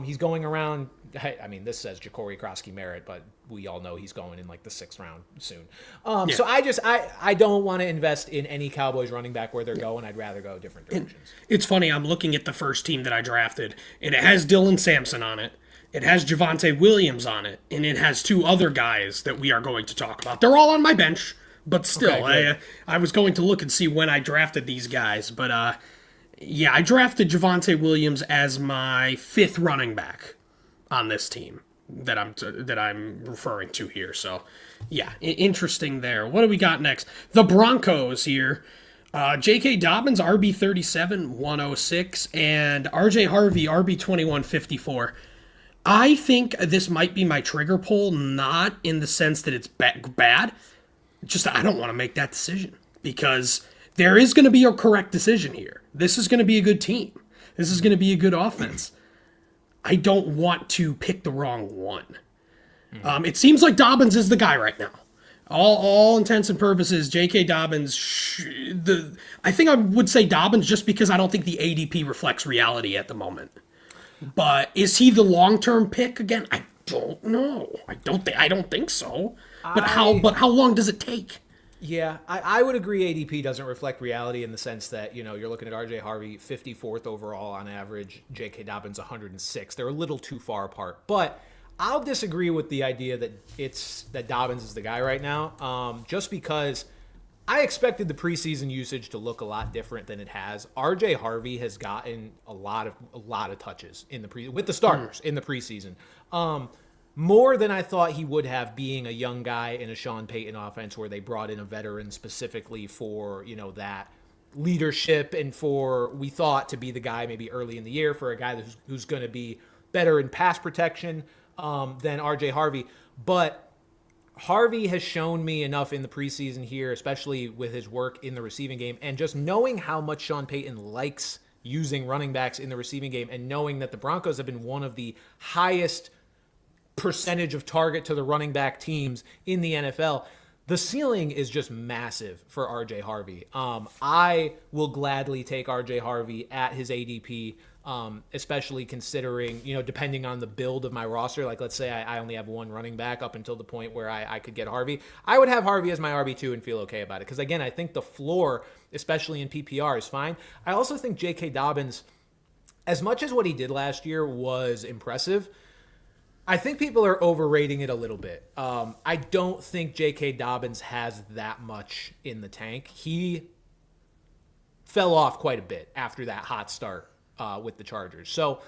He's going around, this says Ja'Cory Croskey-Merritt, but we all know he's going in like the 6th round soon. So I don't want to invest in any Cowboys running back where they're going. I'd rather go different directions. It's funny, I'm looking at the first team that I drafted, and it has Dylan Sampson on it. It has Javonte Williams on it, and it has 2 other guys that we are going to talk about. They're all on my bench. But still, okay, I was going to look and see when I drafted these guys. But, I drafted Javonte Williams as my 5th running back on this team that I'm referring to here. So, yeah, interesting there. What do we got next? The Broncos here. J.K. Dobbins, RB37, 106, and R.J. Harvey, RB21, 54. I think this might be my trigger pull, not in the sense that it's bad. Just I don't want to make that decision because there is going to be a correct decision here. This is going to be a good team. This is going to be a good offense. I don't want to pick the wrong one. It seems like Dobbins is the guy right now. All intents and purposes, J.K. Dobbins. I think I would say Dobbins just because I don't think the ADP reflects reality at the moment. But is he the long-term pick again? I don't know. I don't think so. But how long does it take? Yeah, I would agree ADP doesn't reflect reality in the sense that, you're looking at RJ Harvey 54th overall on average, J.K. Dobbins 106. They're a little too far apart. But I'll disagree with the idea that Dobbins is the guy right now, just because I expected the preseason usage to look a lot different than it has. RJ Harvey has gotten a lot of touches with the starters in the preseason. More than I thought he would have, being a young guy in a Sean Payton offense where they brought in a veteran specifically for, that leadership and for, we thought, to be the guy maybe early in the year for a guy who's going to be better in pass protection than RJ Harvey. But Harvey has shown me enough in the preseason here, especially with his work in the receiving game, and just knowing how much Sean Payton likes using running backs in the receiving game, and knowing that the Broncos have been one of the highest percentage of target to the running back teams in the NFL, the ceiling is just massive for RJ Harvey. I will gladly take RJ Harvey at his ADP, especially considering, depending on the build of my roster. Like, let's say I only have one running back up until the point where I could get Harvey. I would have Harvey as my RB2 and feel okay about it. Because, again, I think the floor, especially in PPR, is fine. I also think J.K. Dobbins, as much as what he did last year was impressive, I think people are overrating it a little bit. I don't think J.K. Dobbins has that much in the tank. He fell off quite a bit after that hot start with the Chargers. So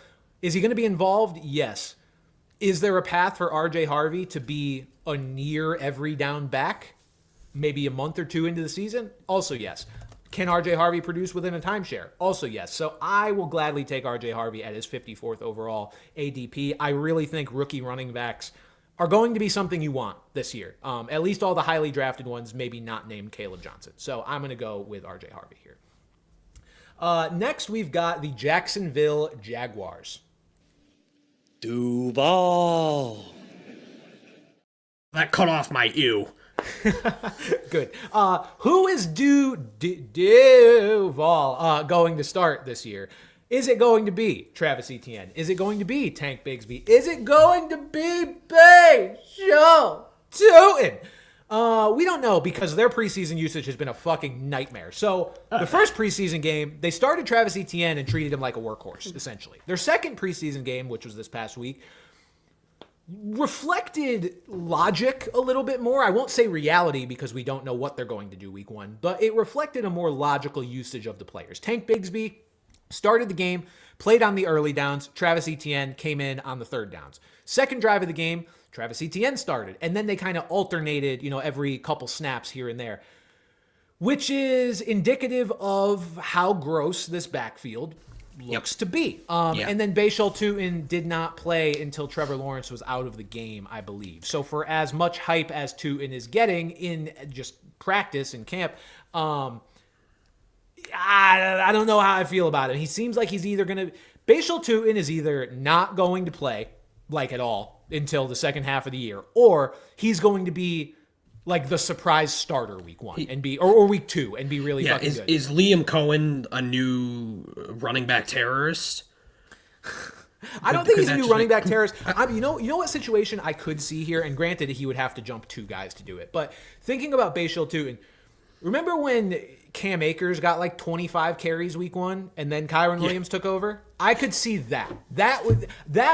is he going to be involved? Yes. Is there a path for R.J. Harvey to be a near every down back maybe a month or two into the season? Also yes. Can R.J. Harvey produce within a timeshare? Also yes. So I will gladly take R.J. Harvey at his 54th overall ADP. I really think rookie running backs are going to be something you want this year. At least all the highly drafted ones, maybe not named Caleb Johnson. So I'm going to go with R.J. Harvey here. Next, we've got the Jacksonville Jaguars. Duval. That cut off my ew. Good. Who is Duval going to start this year? Is it going to be Travis Etienne? Is it going to be Tank Bigsby? Is it going to be Joe Tootin? We don't know because their preseason usage has been a fucking nightmare. So the first preseason game, they started Travis Etienne and treated him like a workhorse, essentially. Their second preseason game, which was this past week, reflected logic a little bit more. I won't say reality because we don't know what they're going to do week 1, but it reflected a more logical usage of the players. Tank Bigsby started the game, played on the early downs. Travis Etienne came in on the third downs. Second drive of the game, Travis Etienne started, and then they kind of alternated, every couple snaps here and there, which is indicative of how gross this backfield looks to be. And then Bashal Tutin did not play until Trevor Lawrence was out of the game, I believe. So for as much hype as Tutin is getting in just practice and camp, I don't know how I feel about it. He seems like he's either going to... Bashal Tutin is either not going to play, like at all, until the second half of the year, or he's going to be like the surprise starter week 1 and be or week 2 and be really fucking good. Is Liam Cohen a new running back terrorist? I don't think he's a new running back terrorist. You know what situation I could see here, and granted he would have to jump 2 guys to do it, but thinking about Bashal Tutin, remember when Cam Akers got like 25 carries week 1 and then Kyron Williams took over? I could see that. That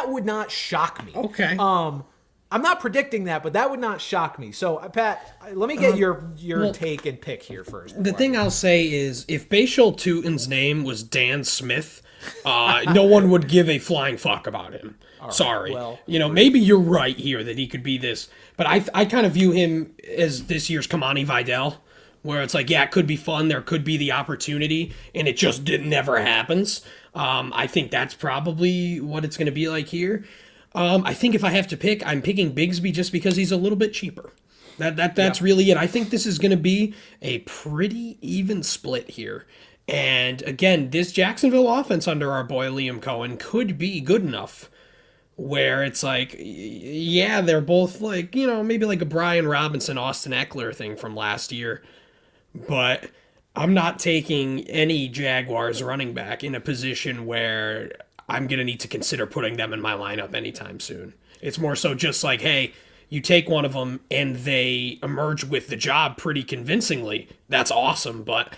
would not shock me. Okay. I'm not predicting that, but that would not shock me. So, Pat, let me get your take and pick here first. The thing I'll say is, if Bashal Tutin's name was Dan Smith, no one would give a flying fuck about him. Right, sorry. Well, maybe you're right here that he could be this, but I kind of view him as this year's Kamani Vidal, where it's like, it could be fun, there could be the opportunity, and it just never happens. I think that's probably what it's going to be like here. I think if I have to pick, I'm picking Bigsby just because he's a little bit cheaper. That's really it. I think this is going to be a pretty even split here. And again, this Jacksonville offense under our boy Liam Cohen could be good enough where it's like, they're both like, maybe like a Brian Robinson, Austin Eckler thing from last year. But I'm not taking any Jaguars running back in a position where I'm going to need to consider putting them in my lineup anytime soon. It's more so just like, hey, you take one of them and they emerge with the job pretty convincingly. That's awesome. But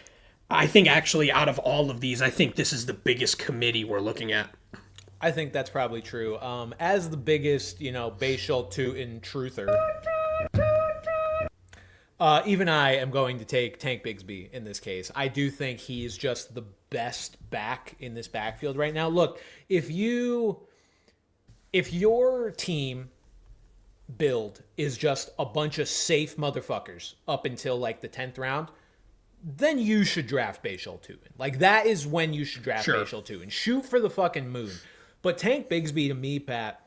I think actually out of all of these, I think this is the biggest committee we're looking at. I think that's probably true. As the biggest, Bashal Tutin truther, even I am going to take Tank Bigsby in this case. I do think he's just the best back in this backfield right now. Look, if your team build is just a bunch of safe motherfuckers up until like the 10th round, then you should draft Bashal Tutin. Like that is when you should draft Bashal Tutin. Shoot for the fucking moon. But Tank Bigsby to me, Pat,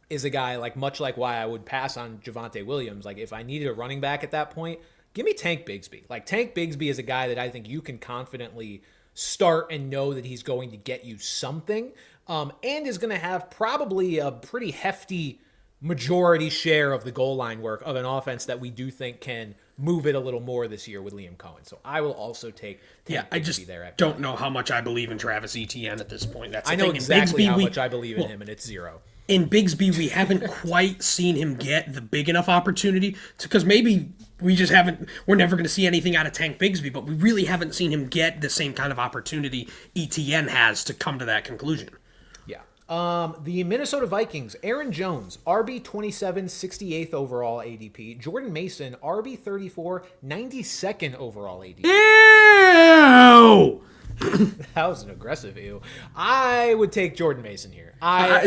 is a guy like much like why I would pass on Javonte Williams. Like if I needed a running back at that point, give me Tank Bigsby. Like Tank Bigsby is a guy that I think you can confidently start and know that he's going to get you something, and is going to have probably a pretty hefty majority share of the goal line work of an offense that we do think can move it a little more this year with Liam Cohen. So I will also take Tank Bigsby I just there. don't know how much I believe in Travis Etienne at this point. That's the I know thing. exactly how much I believe in him, and it's 0. In Bigsby, we haven't quite seen him get the big enough opportunity because maybe we just haven't. We're never going to see anything out of Tank Bigsby, but we really haven't seen him get the same kind of opportunity Etienne has to come to that conclusion. Yeah. The Minnesota Vikings, Aaron Jones, RB 27, 68th overall ADP. Jordan Mason, RB 34, 92nd overall ADP. Ew! That was an aggressive ew. I would take Jordan Mason here.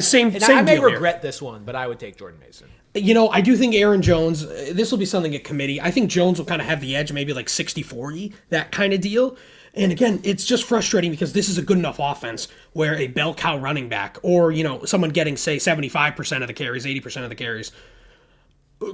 Same I may deal regret here. this one, but I would take Jordan Mason. I do think Aaron Jones, this will be something at committee. I think Jones will kind of have the edge, maybe like 60-40, that kind of deal. And again, it's just frustrating because this is a good enough offense where a bell cow running back or, someone getting, say, 75% of the carries, 80% of the carries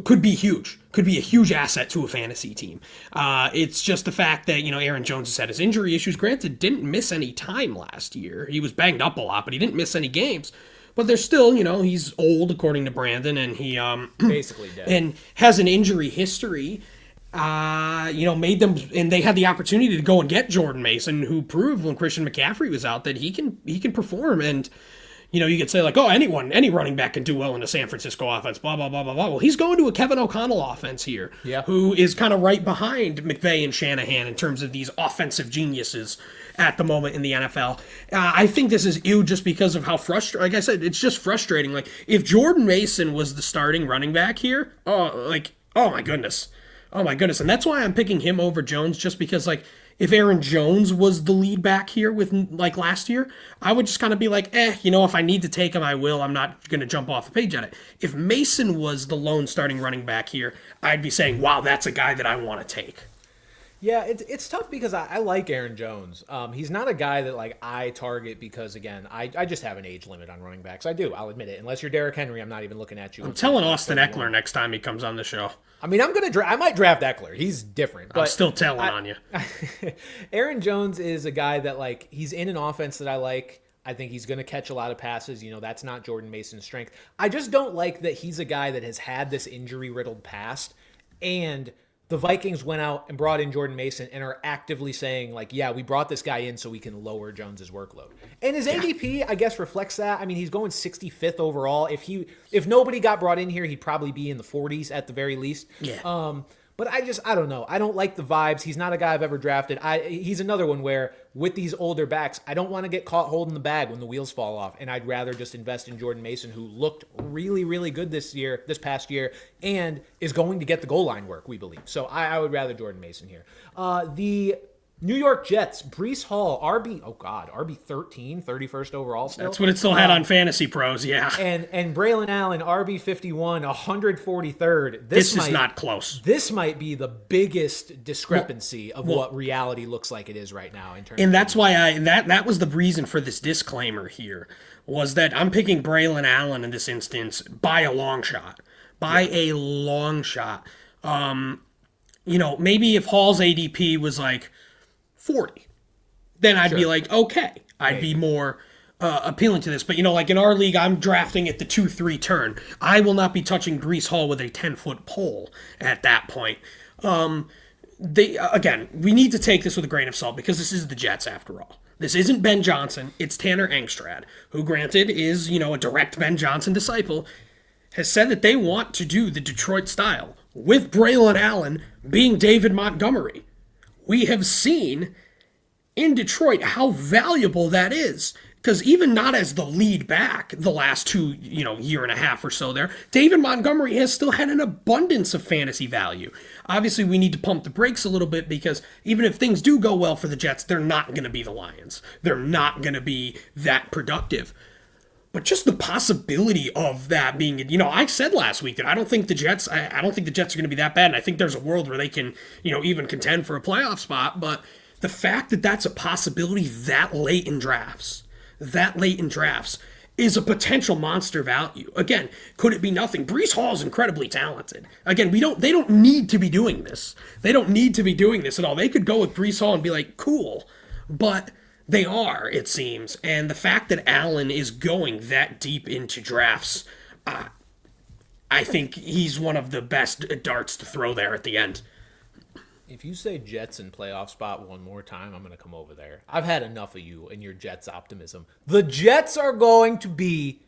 could be huge. Could be a huge asset to a fantasy team. It's just the fact that, Aaron Jones has had his injury issues. Granted, didn't miss any time last year. He was banged up a lot, but he didn't miss any games. But there's still, he's old, according to Brandon, and he basically dead. And has an injury history. Made them, and they had the opportunity to go and get Jordan Mason, who proved when Christian McCaffrey was out that he can perform. And you could say like, oh, any running back can do well in a San Francisco offense, blah, blah, blah, blah, blah. Well, he's going to a Kevin O'Connell offense here, who is kind of right behind McVay and Shanahan in terms of these offensive geniuses at the moment in the NFL. I think this is ew just because of how frustrating, like I said, it's just frustrating. Like, if Jordan Mason was the starting running back here, oh my goodness. And that's why I'm picking him over Jones, just because, like, if Aaron Jones was the lead back here with, like, last year, I would just kind of be like, if I need to take him, I will. I'm not going to jump off the page at it. If Mason was the lone starting running back here, I'd be saying, wow, that's a guy that I want to take. Yeah, it's tough because I like Aaron Jones. He's not a guy that like I target because, again, I just have an age limit on running backs. I do. I'll admit it. Unless you're Derrick Henry, I'm not even looking at you. I'm telling Austin Eckler next time he comes on the show. I mean, I might draft Eckler. He's different. But I'm still telling on you. Aaron Jones is a guy that, like, he's in an offense that I like. I think he's going to catch a lot of passes. That's not Jordan Mason's strength. I just don't like that he's a guy that has had this injury-riddled past, and the Vikings went out and brought in Jordan Mason and are actively saying, like, yeah, we brought this guy in so we can lower Jones's workload. And his ADP, I guess, reflects that. I mean, he's going 65th overall. If nobody got brought in here, he'd probably be in the 40s at the very least. Yeah. But I don't know. I don't like the vibes. He's not a guy I've ever drafted. He's another one where, with these older backs, I don't want to get caught holding the bag when the wheels fall off, and I'd rather just invest in Jordan Mason, who looked really, really good this past year, and is going to get the goal line work, we believe. So I would rather Jordan Mason here. The New York Jets, Breece Hall, RB 13, 31st overall still. That's what it still had on Fantasy Pros, yeah. And Braylon Allen, RB 51, 143rd. This is not close. This might be the biggest discrepancy of what reality looks like it is right now. And that's why that was the reason for this disclaimer here, was that I'm picking Braylon Allen in this instance by a long shot. A long shot. Maybe if Hall's ADP was like 40, then I'd be like, okay, I'd be more appealing to this. But, like in our league, I'm drafting at the 2-3 turn. I will not be touching Breece Hall with a 10-foot pole at that point. Again, we need to take this with a grain of salt because this is the Jets after all. This isn't Ben Johnson. It's Tanner Engstrad, who, granted, is, a direct Ben Johnson disciple, has said that they want to do the Detroit style with Braylon Allen being David Montgomery. We have seen in Detroit how valuable that is. Because even not as the lead back the last two, year and a half or so there, David Montgomery has still had an abundance of fantasy value. Obviously, we need to pump the brakes a little bit because even if things do go well for the Jets, they're not going to be the Lions. They're not going to be that productive. But just the possibility of that being, I said last week that I don't think the Jets are going to be that bad. And I think there's a world where they can, even contend for a playoff spot. But the fact that that's a possibility that late in drafts is a potential monster value. Again, could it be nothing? Breece Hall is incredibly talented. Again, they don't need to be doing this. They don't need to be doing this at all. They could go with Breece Hall and be like, cool. But they are, it seems. And the fact that Allen is going that deep into drafts, I think he's one of the best darts to throw there at the end. If you say Jets in playoff spot one more time, I'm going to come over there. I've had enough of you and your Jets optimism. The Jets are going to be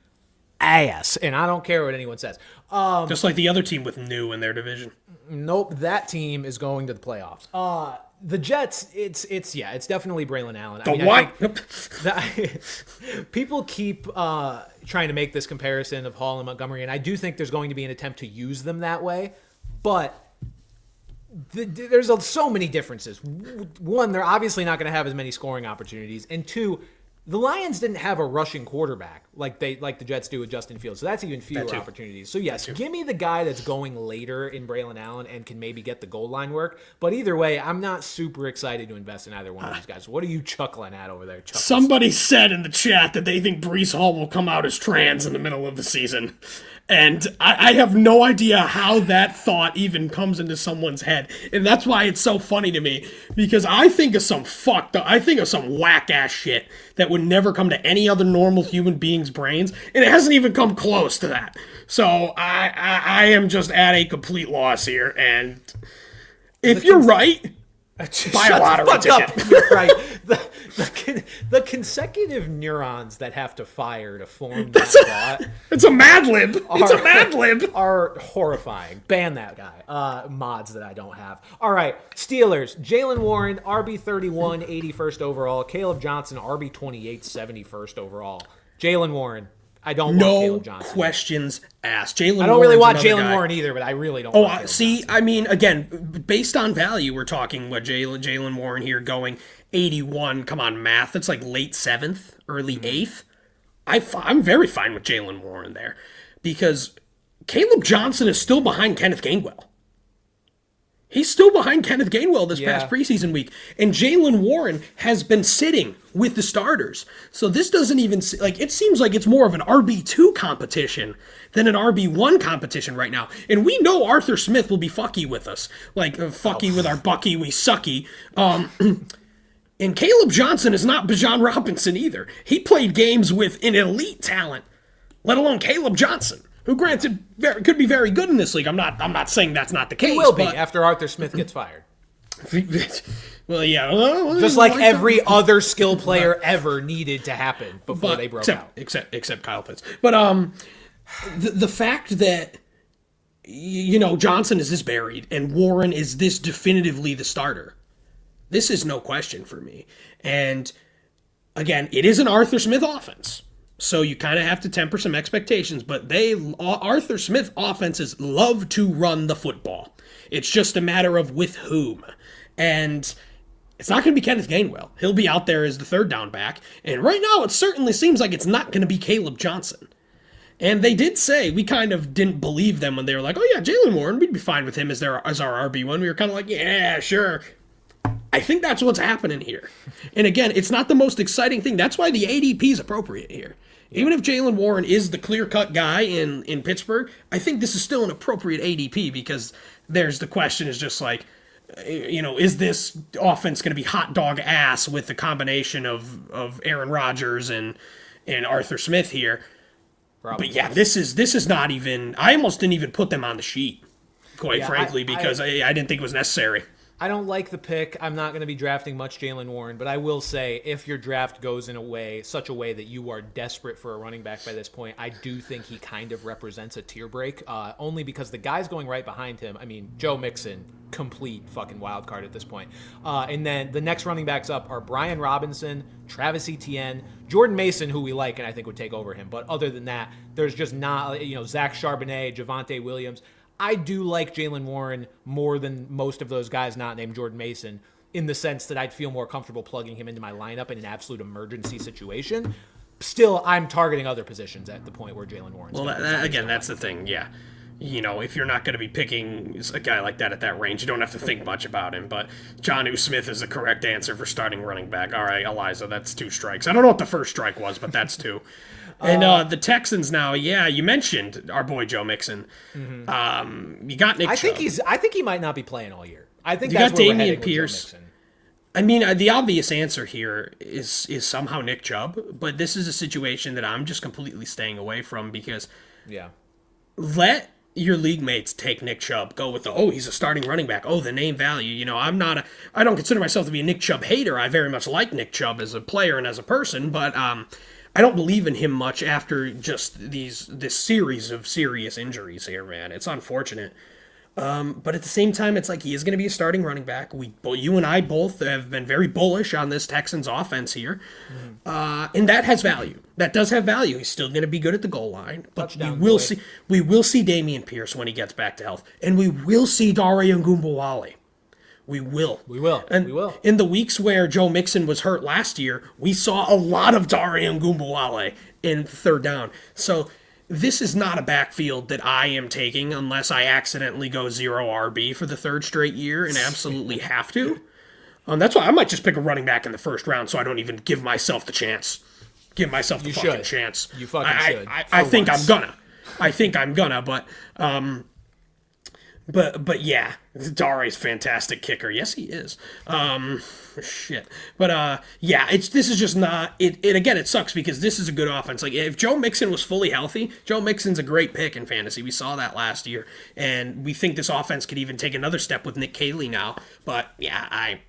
ass, and I don't care what anyone says. Just like the other team with new in their division. Nope, that team is going to the playoffs. The Jets, it's definitely Braylon Allen. People keep trying to make this comparison of Hall and Montgomery, and I do think there's going to be an attempt to use them that way, but there's so many differences. One, they're obviously not going to have as many scoring opportunities, and two, the Lions didn't have a rushing quarterback like the Jets do with Justin Fields, so that's even fewer opportunities. So yes, give me the guy that's going later in Braylon Allen and can maybe get the goal line work. But either way, I'm not super excited to invest in either one of these guys. What are you chuckling at over there? Chuckles? Somebody said in the chat that they think Breece Hall will come out as trans in the middle of the season. And I have no idea how that thought even comes into someone's head. And that's why it's so funny to me. Because I think of some whack-ass shit that would never come to any other normal human being's brains. And it hasn't even come close to that. So I am just at a complete loss here. And if you're right, Buy a lottery ticket. You're right. The consecutive neurons that have to fire to form that thought. It's a Mad Lib. It's a Mad Lib. Are horrifying. Ban that guy. Mods that I don't have. All right. Steelers. Jalen Warren, RB31, 81st overall. Caleb Johnson, RB28, 71st overall. Jalen Warren. I don't want Caleb Johnson. No questions asked. I don't really want Jalen Warren either, but I really don't want Caleb Johnson. I mean, again, based on value, we're talking what Jalen Warren here going 81. Come on, math. That's like late 7th, early 8th. I'm very fine with Jalen Warren there because Caleb Johnson is still behind Kenneth Gainwell. He's still behind Kenneth Gainwell this past preseason week. And Jalen Warren has been sitting with the starters. So this doesn't even, it seems like it's more of an RB2 competition than an RB1 competition right now. And we know Arthur Smith will be fucky with us. Fucky with our Bucky, we sucky. And Caleb Johnson is not Bijan Robinson either. He played games with an elite talent, let alone Caleb Johnson, who granted could be very good in this league. I'm not saying that's not the case. He will be after Arthur Smith gets fired. Well, yeah. Just like every other skill player ever needed to happen before they broke out. Except Kyle Pitts. But the fact that, Johnson is this buried and Warren is this definitively the starter, this is no question for me. And, again, it is an Arthur Smith offense. So you kind of have to temper some expectations, but Arthur Smith offenses love to run the football. It's just a matter of with whom. And it's not going to be Kenneth Gainwell. He'll be out there as the third down back. And right now it certainly seems like it's not going to be Caleb Johnson. And they did say, we kind of didn't believe them when they were like, oh yeah, Jalen Warren, we'd be fine with him as our RB1. We were kind of like, yeah, sure. I think that's what's happening here. And again, it's not the most exciting thing. That's why the ADP is appropriate here. Even if Jalen Warren is the clear-cut guy in Pittsburgh, I think this is still an appropriate ADP because there's the question is just like, is this offense going to be hot dog ass with the combination of Aaron Rodgers and Arthur Smith here? Probably. But yeah, this is not even, I almost didn't even put them on the sheet, quite frankly, because I didn't think it was necessary. I don't like the pick. I'm not going to be drafting much Jalen Warren, but I will say if your draft goes in such a way that you are desperate for a running back by this point, I do think he kind of represents a tier break, only because the guys going right behind him, I mean, Joe Mixon, complete fucking wild card at this point. And then the next running backs up are Brian Robinson, Travis Etienne, Jordan Mason, who we like and I think would take over him. But other than that, there's just not, Zach Charbonnet, Javonte Williams. I do like Jalen Warren more than most of those guys not named Jordan Mason in the sense that I'd feel more comfortable plugging him into my lineup in an absolute emergency situation. Still, I'm targeting other positions at the point where Jalen Warren's again, that's the thing, yeah. If you're not going to be picking a guy like that at that range, you don't have to think much about him. But Jonnu Smith is the correct answer for starting running back. All right, Eliza, that's 2 strikes. I don't know what the first strike was, but that's 2. And the Texans now, yeah, you mentioned our boy Joe Mixon. Mm-hmm. You got Nick Chubb. I think he might not be playing all year. I think you that's got where Dameon Pierce. I mean, the obvious answer here is somehow Nick Chubb, but this is a situation that I'm just completely staying away from because let your league mates take Nick Chubb. Go with he's a starting running back. The name value. I don't consider myself to be a Nick Chubb hater. I very much like Nick Chubb as a player and as a person, but I don't believe in him much after just this series of serious injuries here, man. It's unfortunate. But at the same time, it's like he is going to be a starting running back. You and I both have been very bullish on this Texans offense here. Mm-hmm. And that has value. That does have value. He's still going to be good at the goal line. But we will see Dameon Pierce when he gets back to health. And we will see Dare Ogunbowale. We will. And in the weeks where Joe Mixon was hurt last year, we saw a lot of Dare Ogunbowale in third down. So this is not a backfield that I am taking unless I accidentally go 0 RB for the third straight year and absolutely have to. That's why I might just pick a running back in the first round so I don't even give myself the chance. Give myself the fucking chance. You fucking should. I think I'm gonna. But But yeah, Dare's fantastic kicker. Yes, he is. Shit. But yeah, this is just not it. Again, it sucks because this is a good offense. Like if Joe Mixon was fully healthy, Joe Mixon's a great pick in fantasy. We saw that last year, and we think this offense could even take another step with Nick Caley now. But yeah, I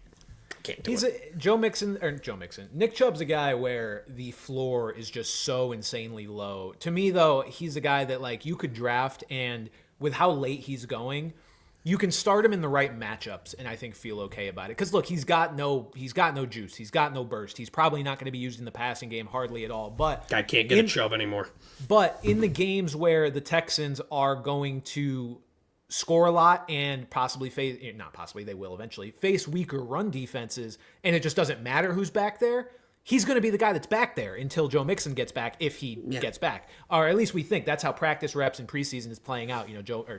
can't do it. Nick Chubb's a guy where the floor is just so insanely low. To me, though, he's a guy that like you could draft, and with how late he's going, you can start him in the right matchups and I think feel okay about it. Because look, he's got no juice, he's got no burst. He's probably not going to be used in the passing game hardly at all. But guy can't get a Chubb anymore. But in the games where the Texans are going to score a lot and they will eventually face weaker run defenses, and it just doesn't matter who's back there, he's going to be the guy that's back there until Joe Mixon gets back, if he gets back. Or at least we think that's how practice reps and preseason is playing out.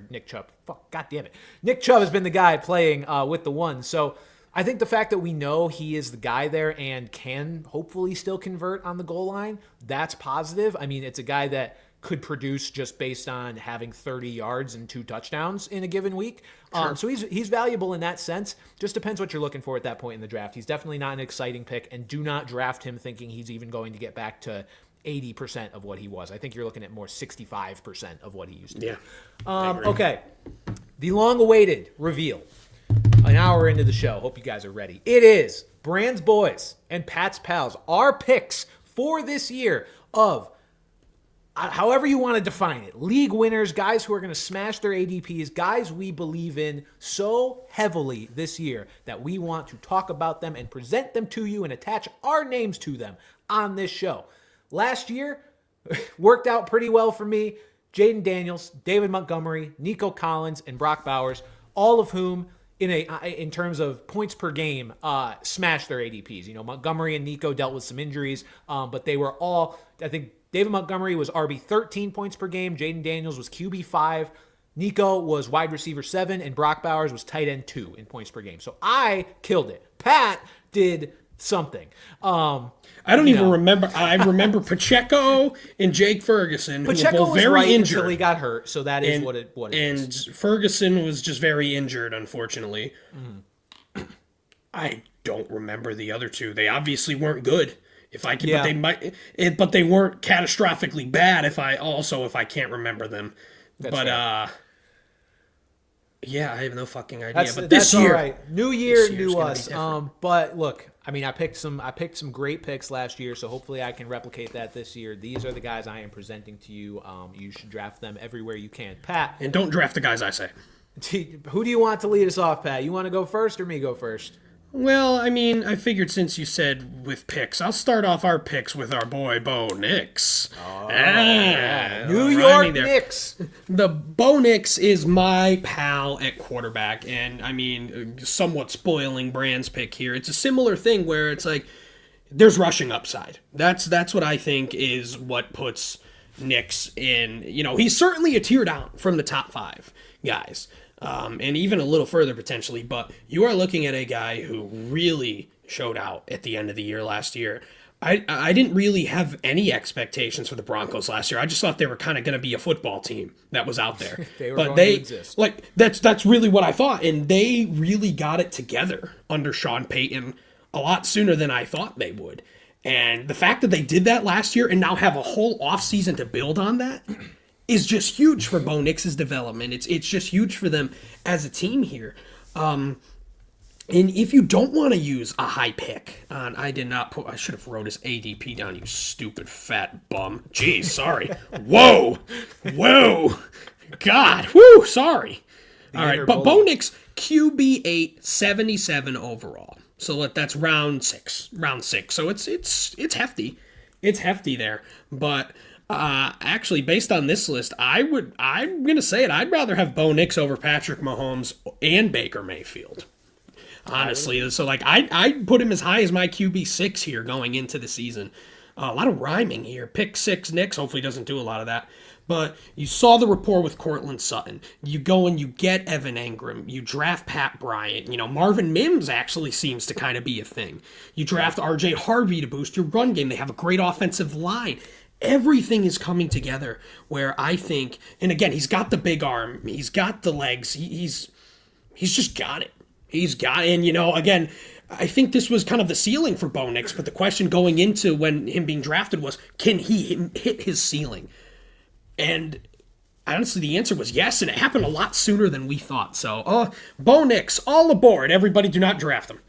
Nick Chubb. God damn it. Nick Chubb has been the guy playing with the one. So I think the fact that we know he is the guy there and can hopefully still convert on the goal line, that's positive. I mean, it's a guy that could produce just based on having 30 yards and 2 touchdowns in a given week. Sure. So he's valuable in that sense. Just depends what you're looking for at that point in the draft. He's definitely not an exciting pick, and do not draft him thinking he's even going to get back to 80% of what he was. I think you're looking at more 65% of what he used to be. Okay. The long-awaited reveal. An hour into the show. Hope you guys are ready. It is Bran's Boys and Pat's Pals. Our picks for this year of however you want to define it. League winners, guys who are going to smash their ADPs, guys we believe in so heavily this year that we want to talk about them and present them to you and attach our names to them on this show. Last year, worked out pretty well for me. Jaden Daniels, David Montgomery, Nico Collins, and Brock Bowers, all of whom in terms of points per game, smashed their ADPs. Montgomery and Nico dealt with some injuries, but they were all, I think, David Montgomery was RB 13 points per game. Jaden Daniels was QB 5. Nico was wide receiver 7. And Brock Bowers was tight end 2 in points per game. So I killed it. Pat did something. I don't even remember. I remember Pacheco and Jake Ferguson, Pacheco who were both was very right injured until he got hurt. So that is what it is. And Ferguson was just very injured, unfortunately. I don't remember the other two. They obviously weren't good. But they weren't catastrophically bad if I can't remember them. That's right. Yeah, I have no fucking idea. But that's this year, all right. New year, new us. But look, I mean, I picked some great picks last year, so hopefully I can replicate that this year. These are the guys I am presenting to you. You should draft them everywhere you can. Pat, and don't draft the guys I say. Who do you want to lead us off, Pat? You want to go first or me go first? Well, I mean, I figured since you said with picks, I'll start off our picks with our boy Bo Nix. New York Knicks. The Bo Nix is my pal at quarterback, and I mean, somewhat spoiling Brand's pick here. It's a similar thing where it's like there's rushing upside. That's what I think is what puts Nix in. He's certainly a tier down from the top 5 guys. And even a little further potentially, but you are looking at a guy who really showed out at the end of the year last year. I didn't really have any expectations for the Broncos last year. I just thought they were kind of going to be a football team that was out there. They were going to exist. Like that's really what I thought, and they really got it together under Sean Payton a lot sooner than I thought they would. And the fact that they did that last year and now have a whole offseason to build on that is just huge for Bo Nix's development. It's just huge for them as a team here. And if you don't want to use a high pick, I should have wrote his ADP down, you stupid fat bum. Jeez, sorry. Whoa. God. Woo, sorry. All right, but Bo Nix, QB 8, 77 overall. So that's round 6. So it's hefty. It's hefty there. But actually, based on this list, I'm going to say it. I'd rather have Bo Nix over Patrick Mahomes and Baker Mayfield. Honestly. So, I'd put him as high as my QB 6 here going into the season. A lot of rhyming here. Pick 6 Nix. Hopefully doesn't do a lot of that. But you saw the rapport with Cortland Sutton. You go and you get Evan Engram. You draft Pat Bryant. Marvin Mims actually seems to kind of be a thing. You draft RJ Harvey to boost your run game. They have a great offensive line. everything is coming together where I think, and again, he's got the big arm, he's got the legs, he's just got it. And again, I think this was kind of the ceiling for Bo Nix, but the question going into when him being drafted was, can he hit his ceiling? And honestly, the answer was yes, and it happened a lot sooner than we thought. So, Bo Nix, all aboard. Everybody do not draft him.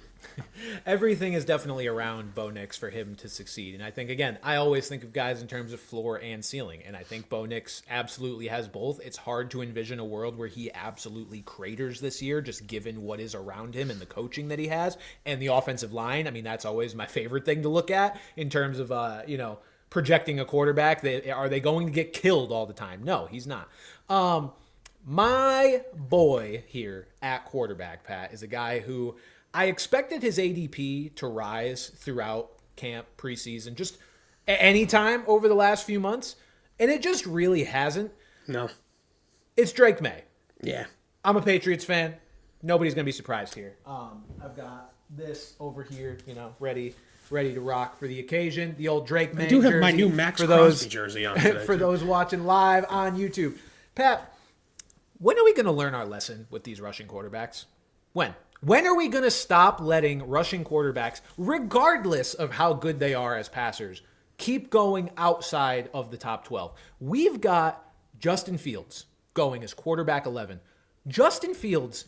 Everything is definitely around Bo Nix for him to succeed. And I think, again, I always think of guys in terms of floor and ceiling. And I think Bo Nix absolutely has both. It's hard to envision a world where he absolutely craters this year, just given what is around him and the coaching that he has and the offensive line. I mean, that's always my favorite thing to look at in terms of, projecting a quarterback. Are they going to get killed all the time? No, he's not. My boy here at quarterback, Pat, is a guy who I expected his ADP to rise throughout camp, preseason, just any time over the last few months, and it just really hasn't. No. It's Drake May. Yeah. I'm a Patriots fan. Nobody's going to be surprised here. I've got this over here, ready to rock for the occasion. The old Drake May jersey. I do have my new Max Crosby jersey on today. For those watching live on YouTube. Pat, when are we going to learn our lesson with these rushing quarterbacks? When? When are we going to stop letting rushing quarterbacks, regardless of how good they are as passers, keep going outside of the top 12? We've got Justin Fields going as quarterback 11. Justin Fields,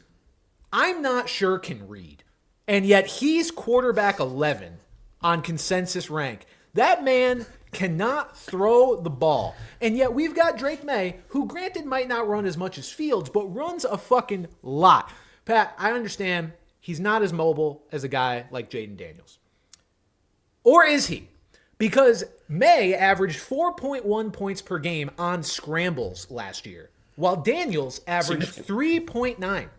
I'm not sure can read. And yet he's quarterback 11 on consensus rank. That man cannot throw the ball. And yet we've got Drake May, who granted might not run as much as Fields, but runs a fucking lot. Pat, I understand he's not as mobile as a guy like Jaden Daniels. Or is he? Because May averaged 4.1 points per game on scrambles last year, while Daniels averaged 3.9.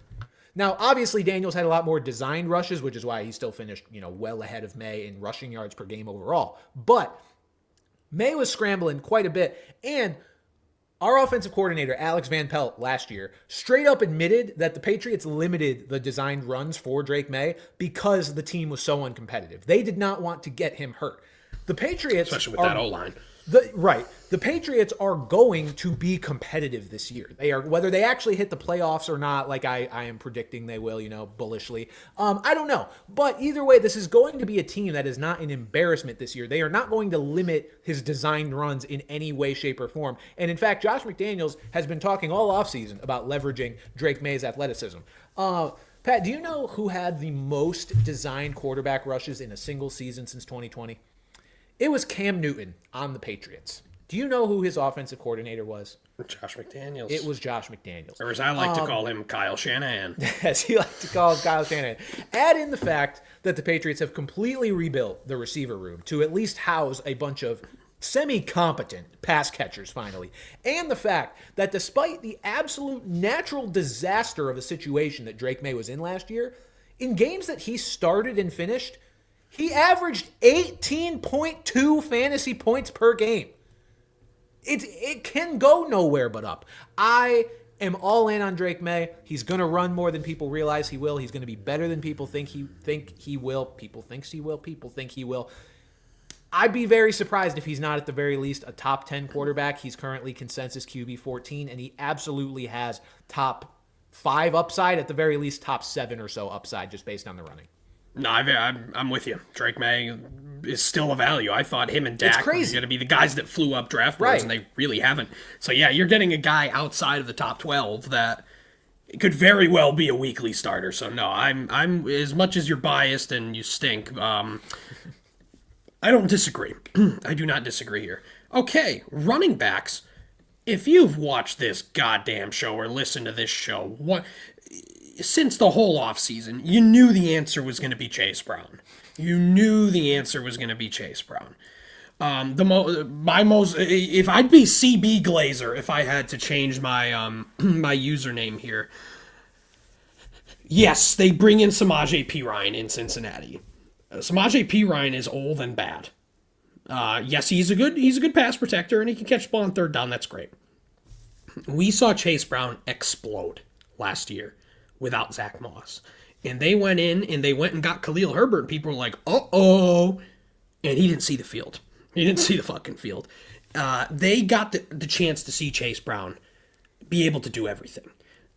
Now, obviously, Daniels had a lot more designed rushes, which is why he still finished, well ahead of May in rushing yards per game overall. But May was scrambling quite a bit, and our offensive coordinator, Alex Van Pelt, last year, straight up admitted that the Patriots limited the designed runs for Drake May because the team was so uncompetitive. They did not want to get him hurt. The Patriots, especially with that O-line. The Patriots are going to be competitive this year. They are, whether they actually hit the playoffs or not, like I am predicting they will, bullishly. I don't know. But either way, this is going to be a team that is not an embarrassment this year. They are not going to limit his designed runs in any way, shape, or form. And in fact, Josh McDaniels has been talking all offseason about leveraging Drake May's athleticism. Pat, do you know who had the most designed quarterback rushes in a single season since 2020? It was Cam Newton on the Patriots. Do you know who his offensive coordinator was? Josh McDaniels. It was Josh McDaniels. Or as I like to call him, Kyle Shanahan. As he liked to call him, Kyle Shanahan. Add in the fact that the Patriots have completely rebuilt the receiver room to at least house a bunch of semi-competent pass catchers finally. And the fact that despite the absolute natural disaster of a situation that Drake May was in last year, in games that he started and finished, he averaged 18.2 fantasy points per game. It can go nowhere but up. I am all in on Drake May. He's going to run more than people realize he will. He's going to be better than people think he will. People think he will. I'd be very surprised if he's not at the very least a top 10 quarterback. He's currently consensus QB 14, and he absolutely has top 5 upside, at the very least top 7 or so upside, just based on the running. No, I'm with you. Drake May is still a value. I thought him and Dak were going to be the guys that flew up draft boards, and they really haven't. So, yeah, you're getting a guy outside of the top 12 that could very well be a weekly starter. So, no, I'm as much as you're biased and you stink, I don't disagree. I do not disagree here. Okay, running backs. If you've watched this goddamn show or listened to this show, since the whole offseason, you knew the answer was going to be Chase Brown. If I'd be CB Glazer, if I had to change my my username here. Yes, they bring in Samaje Perine in Cincinnati. Samaje Perine is old and bad. Yes, he's a good pass protector and he can catch the ball on third down. That's great. We saw Chase Brown explode last year without Zach Moss. And they went in and they went and got Khalil Herbert. And people were like, uh-oh. And he didn't see the field. He didn't see the fucking field. They got the chance to see Chase Brown be able to do everything.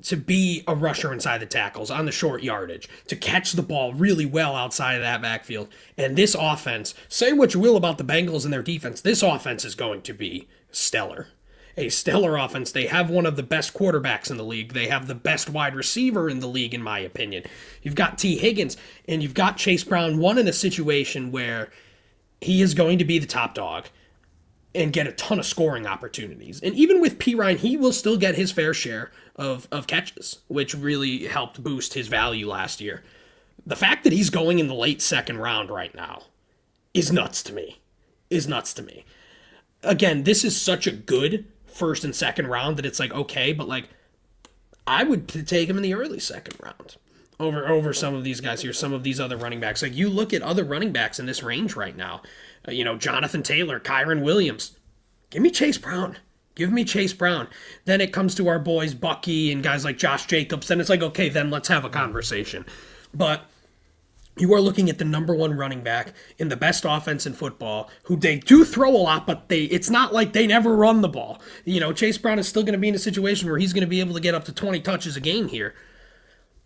To be a rusher inside the tackles, on the short yardage, to catch the ball really well outside of that backfield. And this offense, say what you will about the Bengals and their defense, this offense is going to be stellar. A stellar offense. They have one of the best quarterbacks in the league. They have the best wide receiver in the league, in my opinion. You've got T. Higgins, and you've got Chase Brown, one in a situation where he is going to be the top dog and get a ton of scoring opportunities. And even with P. Ryan, he will still get his fair share of catches, which really helped boost his value last year. The fact that he's going in the late second round right now is nuts to me. Again, this is such a good first and second round that it's like, okay, but like, I would take him in the early second round over some of these guys here, some of these other running backs. Like, you look at other running backs in this range right now, Jonathan Taylor, Kyron Williams. Give me Chase Brown. Then it comes to our boys Bucky and guys like Josh Jacobs, and it's like, okay, then let's have a conversation. But you are looking at the number one running back in the best offense in football, who they do throw a lot, but it's not like they never run the ball. Chase Brown is still going to be in a situation where he's going to be able to get up to 20 touches a game here.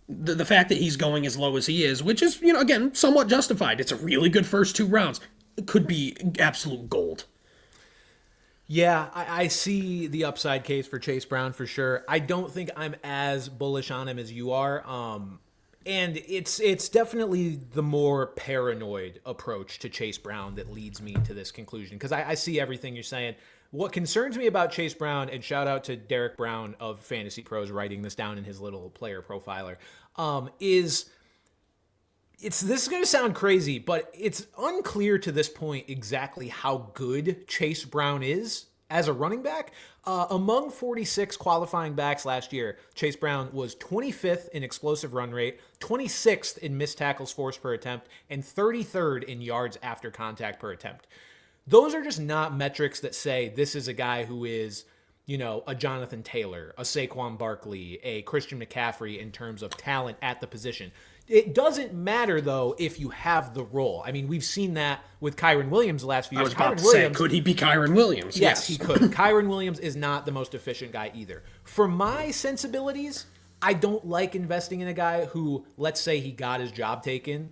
The fact that he's going as low as he is, which is, again, somewhat justified. It's a really good first 2 rounds. It could be absolute gold. Yeah, I see the upside case for Chase Brown for sure. I don't think I'm as bullish on him as you are. And it's definitely the more paranoid approach to Chase Brown that leads me to this conclusion, because I see everything you're saying. What concerns me about Chase Brown, and shout out to Derek Brown of Fantasy Pros writing this down in his little player profiler, is this is going to sound crazy, but it's unclear to this point exactly how good Chase Brown is as a running back. Among 46 qualifying backs last year, Chase Brown was 25th in explosive run rate, 26th in missed tackles forced per attempt, and 33rd in yards after contact per attempt. Those are just not metrics that say this is a guy who is, a Jonathan Taylor, a Saquon Barkley, a Christian McCaffrey in terms of talent at the position. It doesn't matter, though, if you have the role. I mean, we've seen that with Kyron Williams the last few years. I was about to say, could he be Kyron Williams? Yes, he could. Kyron Williams is not the most efficient guy either. For my sensibilities, I don't like investing in a guy who, let's say he got his job taken.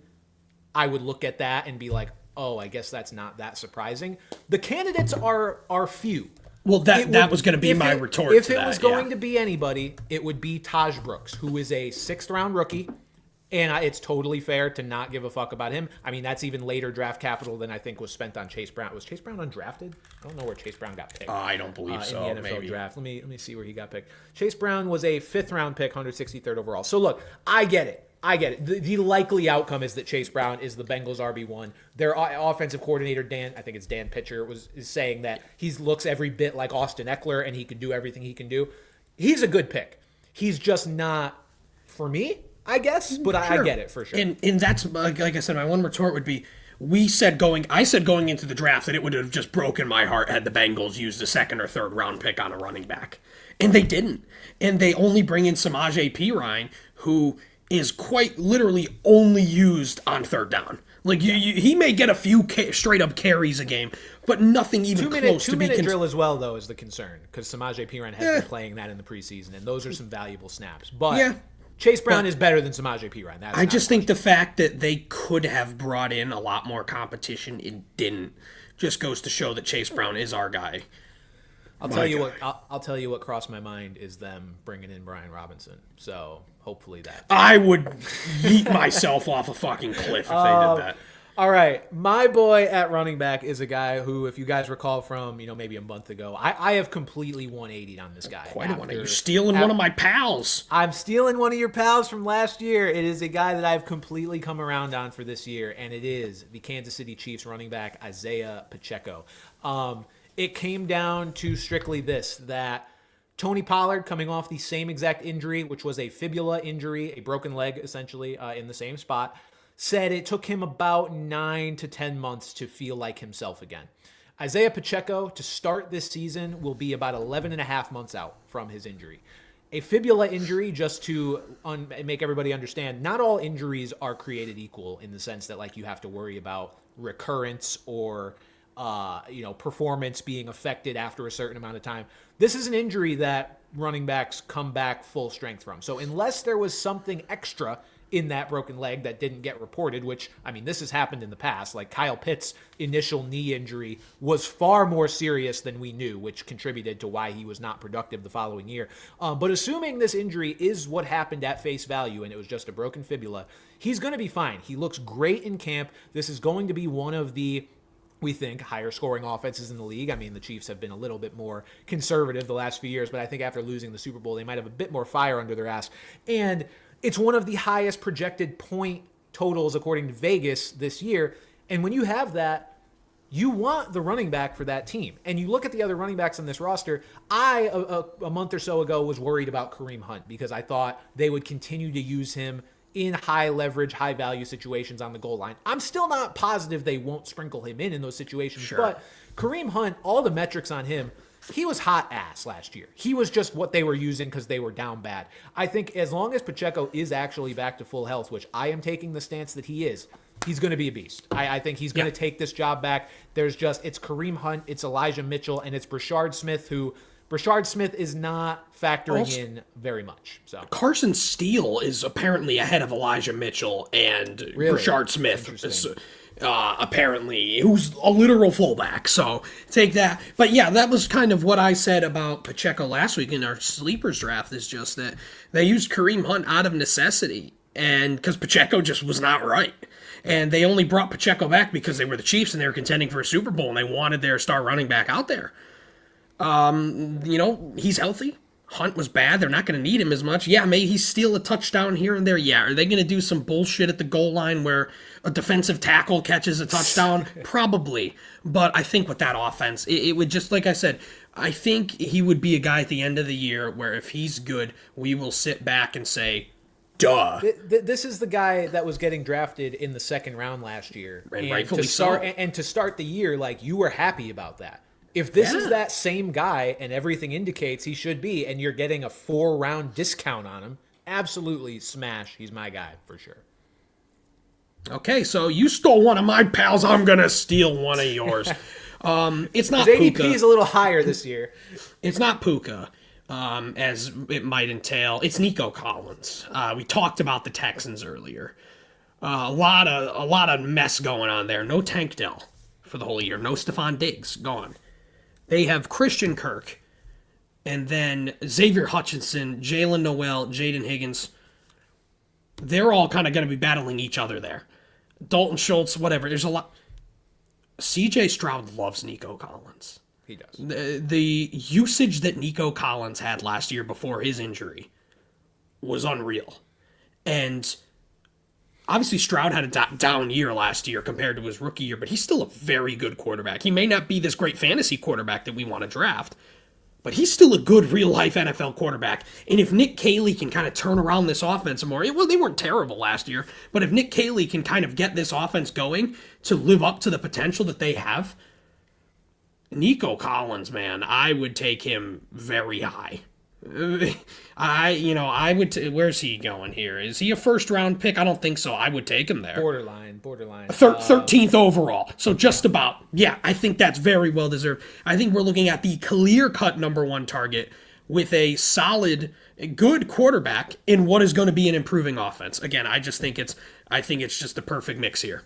I would look at that and be like, oh, I guess that's not that surprising. The candidates are few. Well, that was going to be my retort to that. If it was going to be anybody, it would be Taj Brooks, who is a 6th-round rookie. And it's totally fair to not give a fuck about him. I mean, that's even later draft capital than I think was spent on Chase Brown. Was Chase Brown undrafted? I don't know where Chase Brown got picked. I don't believe so. In the NFL maybe. draft. Let me see where he got picked. Chase Brown was a 5th-round pick, 163rd overall. So look, I get it. The likely outcome is that Chase Brown is the Bengals RB1. Their offensive coordinator, Dan Pitcher, is saying that he looks every bit like Austin Eckler and he can do everything he can do. He's a good pick. He's just not for me, I guess, but sure. I get it for sure. And that's, like I said, my one retort would be, I said going into the draft that it would have just broken my heart had the Bengals used a 2nd or 3rd round pick on a running back. And they didn't. And they only bring in Samaje Perine, who is quite literally only used on 3rd down. Like, he may get a few straight-up carries a game, but nothing even close to be... 2-minute drill as well, though, is the concern, because Samaje Perine has been playing that in the preseason, and those are some valuable snaps. But Chase Brown is better than Samaje Perine. I just think the fact that they could have brought in a lot more competition, it didn't, just goes to show that Chase Brown is our guy. I'll tell you what crossed my mind is them bringing in Brian Robinson. So hopefully that. I would yeet myself off a fucking cliff if they did that. All right, my boy at running back is a guy who, if you guys recall from maybe a month ago, I have completely 180'd on this guy. Quite a one. You're stealing one of my pals. I'm stealing one of your pals from last year. It is a guy that I've completely come around on for this year, and it is the Kansas City Chiefs running back Isaiah Pacheco. It came down to strictly this, that Tony Pollard, coming off the same exact injury, which was a fibula injury, a broken leg essentially in the same spot, said it took him about 9 to 10 months to feel like himself again. Isaiah Pacheco, to start this season, will be about 11 and a half months out from his injury. A fibula injury, just to make everybody understand, not all injuries are created equal in the sense that like you have to worry about recurrence or performance being affected after a certain amount of time. This is an injury that running backs come back full strength from. So unless there was something extra in that broken leg that didn't get reported, which, I mean, this has happened in the past. Like Kyle Pitts' initial knee injury was far more serious than we knew, which contributed to why he was not productive the following year. But assuming this injury is what happened at face value and it was just a broken fibula, he's going to be fine. He looks great in camp. This is going to be one of the, we think, higher scoring offenses in the league. I mean, the Chiefs have been a little bit more conservative the last few years, but I think after losing the Super Bowl, they might have a bit more fire under their ass. And it's one of the highest projected point totals according to Vegas this year. And when you have that, you want the running back for that team. And you look at the other running backs on this roster. A month or so ago, was worried about Kareem Hunt because I thought they would continue to use him in high leverage, high value situations on the goal line. I'm still not positive they won't sprinkle him in those situations. Sure. But Kareem Hunt, all the metrics on him, he was hot ass last year. He was just what they were using because they were down bad. I think as long as Pacheco is actually back to full health, which I am taking the stance that he is, he's going to be a beast. I think he's going to take this job back. It's Kareem Hunt, it's Elijah Mitchell, and it's Brashard Smith, who Brashard Smith is not factoring in very much. So Carson Steele is apparently ahead of Elijah Mitchell and Brashard Smith. Apparently, who's a literal fullback, so take that. But yeah, that was kind of what I said about Pacheco last week in our sleepers draft, is just that they used Kareem Hunt out of necessity, and because Pacheco just was not right. And they only brought Pacheco back because they were the Chiefs and they were contending for a Super Bowl and they wanted their star running back out there. He's healthy. Hunt was bad. They're not going to need him as much. Yeah, maybe he's steal a touchdown here and there. Yeah, are they going to do some bullshit at the goal line where a defensive tackle catches a touchdown? Probably. But I think with that offense, it would just, like I said, I think he would be a guy at the end of the year where if he's good, we will sit back and say, duh. This is the guy that was getting drafted in the second round last year. And rightfully so. And to start the year, like, you were happy about that. If this is that same guy and everything indicates he should be, and you're getting a 4-round discount on him, absolutely smash. He's my guy for sure. Okay, so you stole one of my pals. I'm going to steal one of yours. It's not Puka. ADP is a little higher this year. It's not Puka, as it might entail. It's Nico Collins. We talked about the Texans earlier. A lot of mess going on there. No Tank Dell for the whole year. No Stephon Diggs. Gone. They have Christian Kirk, and then Xavier Hutchinson, Jalen Noel, Jaden Higgins. They're all kind of going to be battling each other there. Dalton Schultz, whatever. There's a lot. CJ Stroud loves Nico Collins. He does. The usage that Nico Collins had last year before his injury was unreal. And obviously, Stroud had a down year last year compared to his rookie year, but he's still a very good quarterback. He may not be this great fantasy quarterback that we want to draft, but he's still a good real-life NFL quarterback. And if Nick Caley can kind of turn around this offense more, well, they weren't terrible last year, but if Nick Caley can kind of get this offense going to live up to the potential that they have, Nico Collins, man, I would take him very high. I would. Where's he going here? Is he a first-round pick? I don't think so. I would take him there. Borderline. 13th overall. So just about. Yeah, I think that's very well deserved. I think we're looking at the clear-cut number one target with a solid, good quarterback in what is going to be an improving offense. Again, I think it's just the perfect mix here.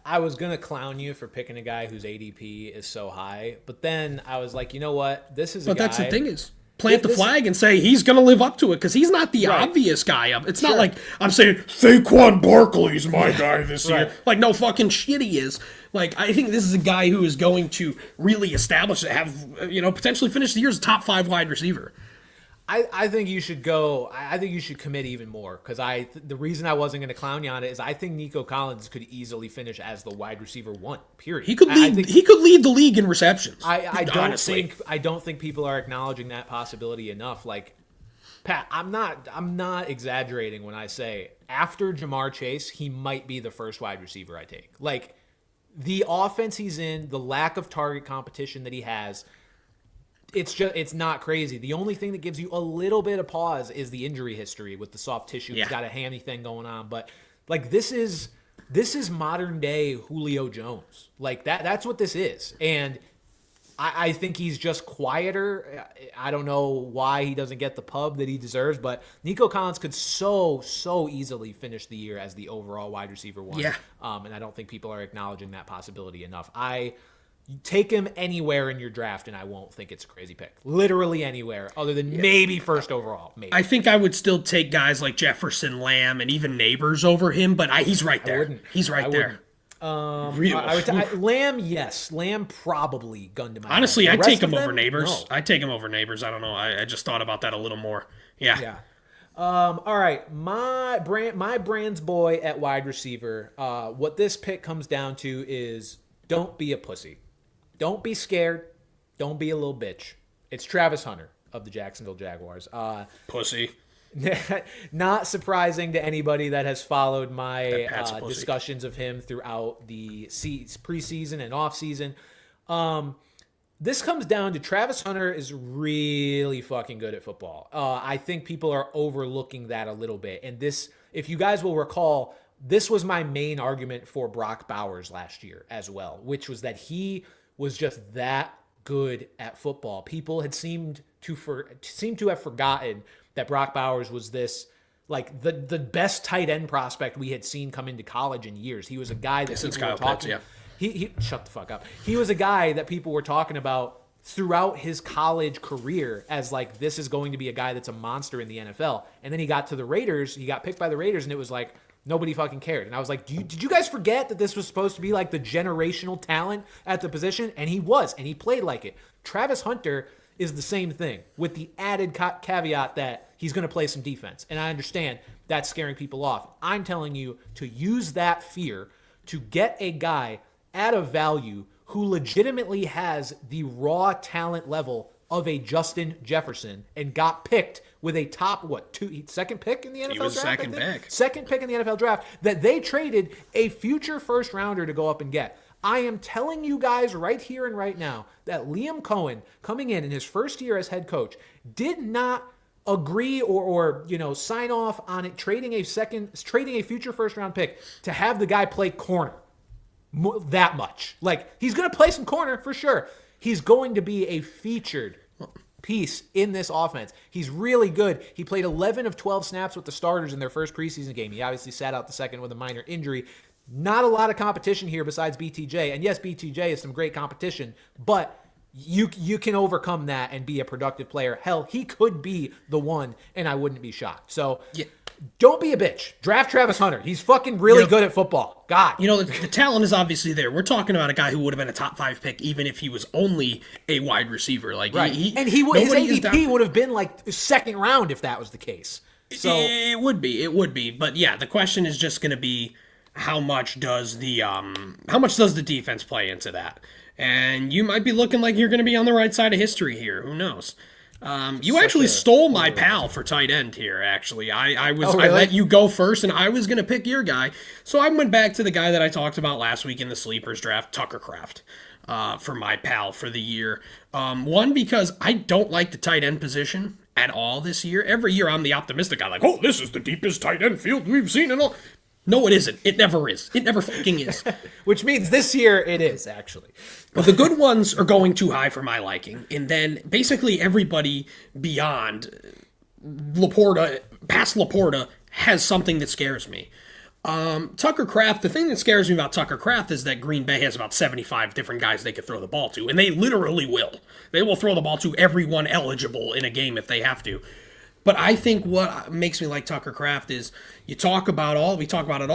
I was going to clown you for picking a guy whose ADP is so high, but then I was like, you know what? This is a guy. But that's the thing is, plant the flag and say he's going to live up to it because he's not the obvious guy. It's not like I'm saying Saquon Barkley's my guy this year. Like, no fucking shit he is. Like, I think this is a guy who is going to really establish, potentially finish the year as a top 5 wide receiver. I think you should go. I think you should commit even more because the reason I wasn't going to clown you on it is I think Nico Collins could easily finish as the wide receiver 1. Period. He could lead. He could lead the league in receptions. I don't think people are acknowledging that possibility enough. Like, Pat, I'm not exaggerating when I say after Jamar Chase, he might be the first wide receiver I take. Like, the offense he's in, the lack of target competition that he has. It's not crazy. The only thing that gives you a little bit of pause is the injury history with the soft tissue. He's got a hammy thing going on. But, like, this is This is modern day Julio Jones. Like that's what this is. And I think he's just quieter. I don't know why he doesn't get the pub that he deserves, but Nico Collins could so easily finish the year as the overall wide receiver one. Yeah. And I don't think people are acknowledging that possibility enough. You take him anywhere in your draft, and I won't think it's a crazy pick. Literally anywhere, other than maybe first overall. Maybe. I think I would still take guys like Jefferson, Lamb, and even Neighbors over him, but he's right there. He's right there. Lamb, yes. Lamb probably gunned him out. Honestly, I'd take him over Neighbors. No. I'd take him over Neighbors. I don't know. I just thought about that a little more. Yeah. All right. My Brand's boy at wide receiver. What this pick comes down to is don't be a pussy. Don't be scared. Don't be a little bitch. It's Travis Hunter of the Jacksonville Jaguars. Pussy. Not surprising to anybody that has followed my discussions of him throughout the preseason and offseason. This comes down to Travis Hunter is really fucking good at football. I think people are overlooking that a little bit. And this, if you guys will recall, this was my main argument for Brock Bowers last year as well, which was that he was just that good at football. People had seemed to have forgotten that Brock Bowers was this, like, the best tight end prospect we had seen come into college in years. He was a guy that people were talking about. He shut the fuck up. He was a guy that people were talking about throughout his college career as, like, this is going to be a guy that's a monster in the NFL. And then he got to the Raiders. He got picked by the Raiders, and it was like, nobody fucking cared. And I was like, did you guys forget that this was supposed to be like the generational talent at the position? And he was, and he played like it. Travis Hunter is the same thing with the added caveat that he's going to play some defense. And I understand that's scaring people off. I'm telling you to use that fear to get a guy at a value who legitimately has the raw talent level of a Justin Jefferson and got picked with a top, second pick in the NFL draft? He was second pick. Second pick in the NFL draft that they traded a future first rounder to go up and get. I am telling you guys right here and right now that Liam Cohen, coming in his first year as head coach, did not agree or sign off on it, trading a future first round pick to have the guy play corner that much. Like, he's going to play some corner for sure. He's going to be a featured piece in this offense. He's really good. He played 11 of 12 snaps with the starters in their first preseason game. He obviously sat out the second with a minor injury. Not a lot of competition here besides BTJ. And yes, BTJ is some great competition, but you can overcome that and be a productive player. Hell, he could be the one, and I wouldn't be shocked. So don't be a bitch. Draft Travis Hunter. He's fucking really good at football. God. The talent is obviously there. We're talking about a guy who would have been a top 5 pick even if he was only a wide receiver. Like, right. His ADP would have been like second round if that was the case. So it would be. But yeah, the question is just going to be how much does the defense play into that? And you might be looking like you're going to be on the right side of history here. Who knows? You actually stole my pal for tight end here, actually. I let you go first, and I was going to pick your guy. So I went back to the guy that I talked about last week in the Sleepers draft, Tucker Kraft, for my pal for the year. One, because I don't like the tight end position at all this year. Every year I'm the optimistic guy, like, oh, this is the deepest tight end field we've seen in all. No, it isn't. It never is. It never fucking is. Which means this year it is, actually. But the good ones are going too high for my liking. And then basically everybody beyond past Laporta, has something that scares me. Tucker Kraft, the thing that scares me about Tucker Kraft is that Green Bay has about 75 different guys they could throw the ball to. And they literally will. They will throw the ball to everyone eligible in a game if they have to. But I think what makes me like Tucker Kraft is we talk about it all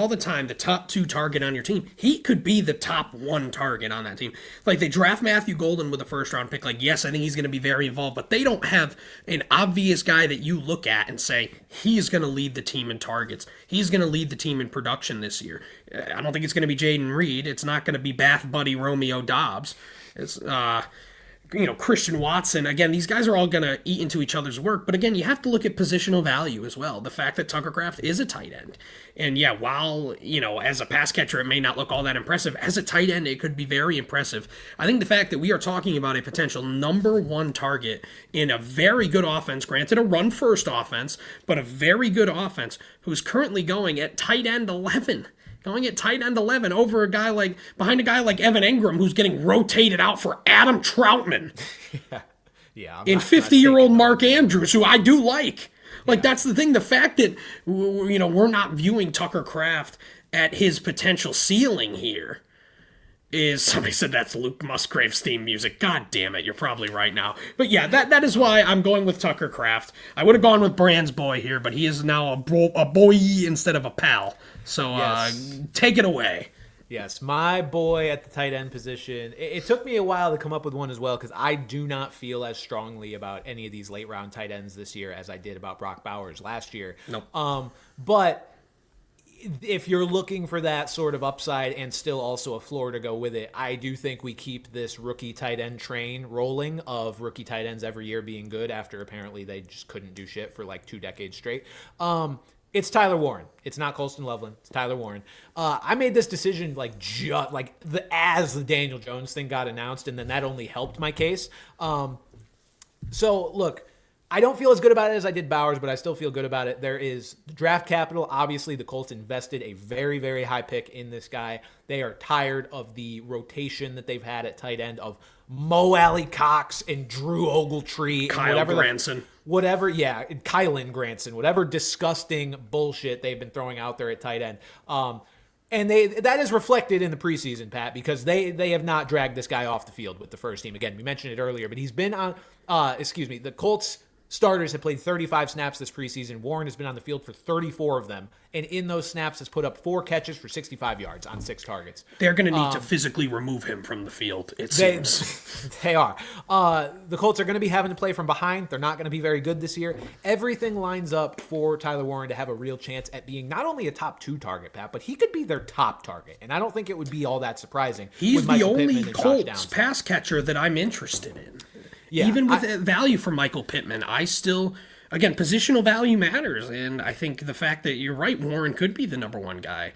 the time, the top 2 target on your team. He could be the top 1 target on that team. Like, they draft Matthew Golden with a first round pick. Like, yes, I think he's going to be very involved, but they don't have an obvious guy that you look at and say, he's going to lead the team in targets. He's going to lead the team in production this year. I don't think it's going to be Jaden Reed. It's not going to be Bath Buddy Romeo Dobbs. It's, Christian Watson. Again, these guys are all going to eat into each other's work. But again, you have to look at positional value as well. The fact that Tucker Kraft is a tight end. And yeah, while, as a pass catcher, it may not look all that impressive, as a tight end, it could be very impressive. I think the fact that we are talking about a potential number 1 target in a very good offense, granted a run-first offense, but a very good offense, who's currently going at tight end 11. going at tight end 11 over behind a guy like Evan Engram, who's getting rotated out for Adam Troutman. Yeah. And 50-year-old Mark Andrews, who I do like. Like, that's the thing. The fact that, we're not viewing Tucker Kraft at his potential ceiling here is, somebody said that's Luke Musgrave's theme music. God damn it, you're probably right now. But yeah, that is why I'm going with Tucker Kraft. I would have gone with Brand's boy here, but he is now a boy instead of a pal. So yes. Take it away. Yes, my boy at the tight end position. It took me a while to come up with one as well because I do not feel as strongly about any of these late round tight ends this year as I did about Brock Bowers last year. Nope. But if you're looking for that sort of upside and still also a floor to go with it, I do think we keep this rookie tight end train rolling of rookie tight ends every year being good after apparently they just couldn't do shit for like 2 decades straight. It's Tyler Warren. It's not Colston Loveland. It's Tyler Warren. I made this decision as the Daniel Jones thing got announced, and then that only helped my case. So look, I don't feel as good about it as I did Bowers, but I still feel good about it. There is draft capital. Obviously, the Colts invested a very, very high pick in this guy. They are tired of the rotation that they've had at tight end of Mo Alley Cox and Drew Ogletree. Kylan Granson. Kylan Granson. Whatever disgusting bullshit they've been throwing out there at tight end. And that is reflected in the preseason, Pat, because they have not dragged this guy off the field with the first team. Again, we mentioned it earlier, but he's been on, the Colts starters have played 35 snaps this preseason. Warren has been on the field for 34 of them, and in those snaps has put up 4 catches for 65 yards on 6 targets. They're going to need to physically remove him from the field, it seems. They are. The Colts are going to be having to play from behind. They're not going to be very good this year. Everything lines up for Tyler Warren to have a real chance at being not only a top 2 target, Pat, but he could be their top target, and I don't think it would be all that surprising. He's the only Colts pass catcher that I'm interested in. Yeah, even with value for Michael Pittman, I still, again, positional value matters. And I think the fact that you're right, Warren could be the number 1 guy.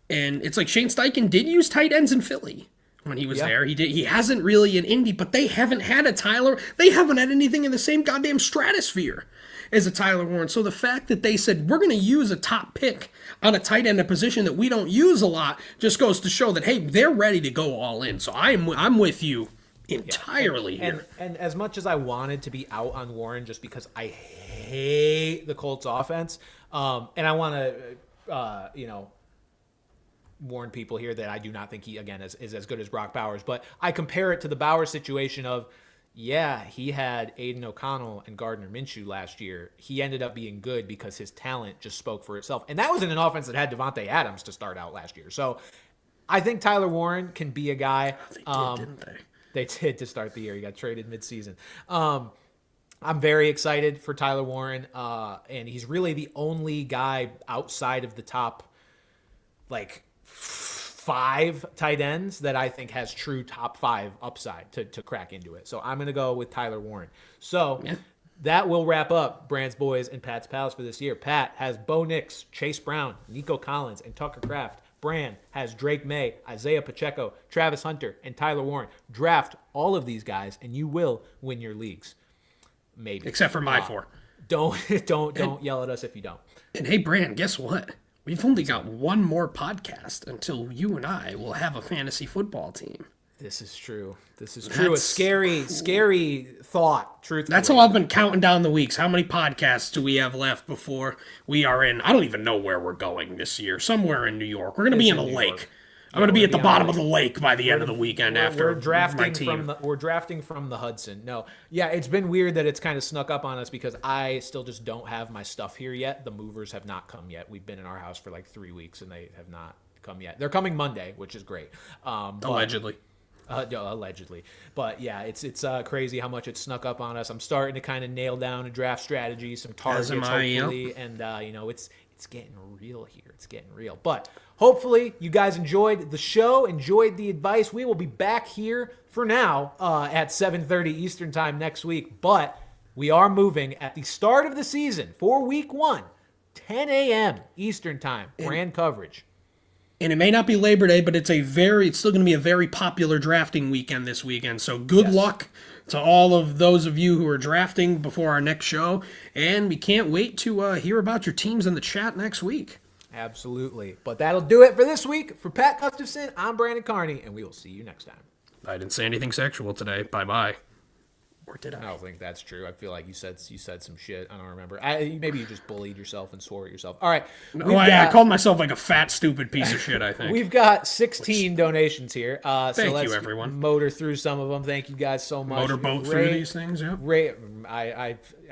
And it's like Shane Steichen did use tight ends in Philly when he was there. He hasn't really in Indy, but they haven't had a Tyler. They haven't had anything in the same goddamn stratosphere as a Tyler Warren. So the fact that they said, we're going to use a top pick on a tight end, a position that we don't use a lot, just goes to show that, hey, they're ready to go all in. So I'm with you entirely here. And as much as I wanted to be out on Warren just because I hate the Colts offense, and I want to, warn people here that I do not think he, again, is as good as Brock Bowers, but I compare it to the Bowers situation of, he had Aiden O'Connell and Gardner Minshew last year. He ended up being good because his talent just spoke for itself. And that was in an offense that had Devontae Adams to start out last year. So I think Tyler Warren can be a guy. They did, didn't they? They did to start the year. He got traded midseason. I'm very excited for Tyler Warren, and he's really the only guy outside of the top, 5 tight ends that I think has true top 5 upside to crack into it. So I'm going to go with Tyler Warren. So that will wrap up Brand's Boys and Pat's Pals for this year. Pat has Bo Nix, Chase Brown, Nico Collins, and Tucker Kraft. Bran has Drake May, Isaiah Pacheco, Travis Hunter, and Tyler Warren. Draft all of these guys, and you will win your leagues. Maybe. Except for my 4. Don't yell at us if you don't. And hey, Bran, guess what? We've only got one more podcast until you and I will have a fantasy football team. This is true. A scary thought, truthfully. That's how I've been counting down the weeks. How many podcasts do we have left before we are in? I don't even know where we're going this year. Somewhere in New York. We're going to be in a lake. I'm going to be at the bottom of the lake by the end of the weekend after my team. We're drafting from the Hudson. No. Yeah, it's been weird that it's kind of snuck up on us because I still just don't have my stuff here yet. The movers have not come yet. We've been in our house for 3 weeks and they have not come yet. They're coming Monday, which is great. Allegedly. Allegedly. But yeah, it's crazy how much it snuck up on us. I'm starting to kind of nail down a draft strategy, some targets, hopefully. And, it's getting real here. It's getting real. But hopefully you guys enjoyed the show, enjoyed the advice. We will be back here for now at 7:30 Eastern time next week. But we are moving at the start of the season for week 1, 10 a.m. Eastern time, brand coverage. And it may not be Labor Day, but it's still going to be a very popular drafting weekend this weekend. So good luck to all of those of you who are drafting before our next show. And we can't wait to hear about your teams in the chat next week. Absolutely. But that'll do it for this week. For Pat Gustafson, I'm Brandon Carney, and we will see you next time. I didn't say anything sexual today. Bye-bye. Or did I? I don't think that's true. I feel like you said some shit. I don't remember. Maybe you just bullied yourself and swore at yourself. All right. I called myself like a fat, stupid piece of shit, I think. We've got 16 donations here. Thank let's you, everyone. Motor through some of them. Thank you guys so much. Motorboat through these things, yeah.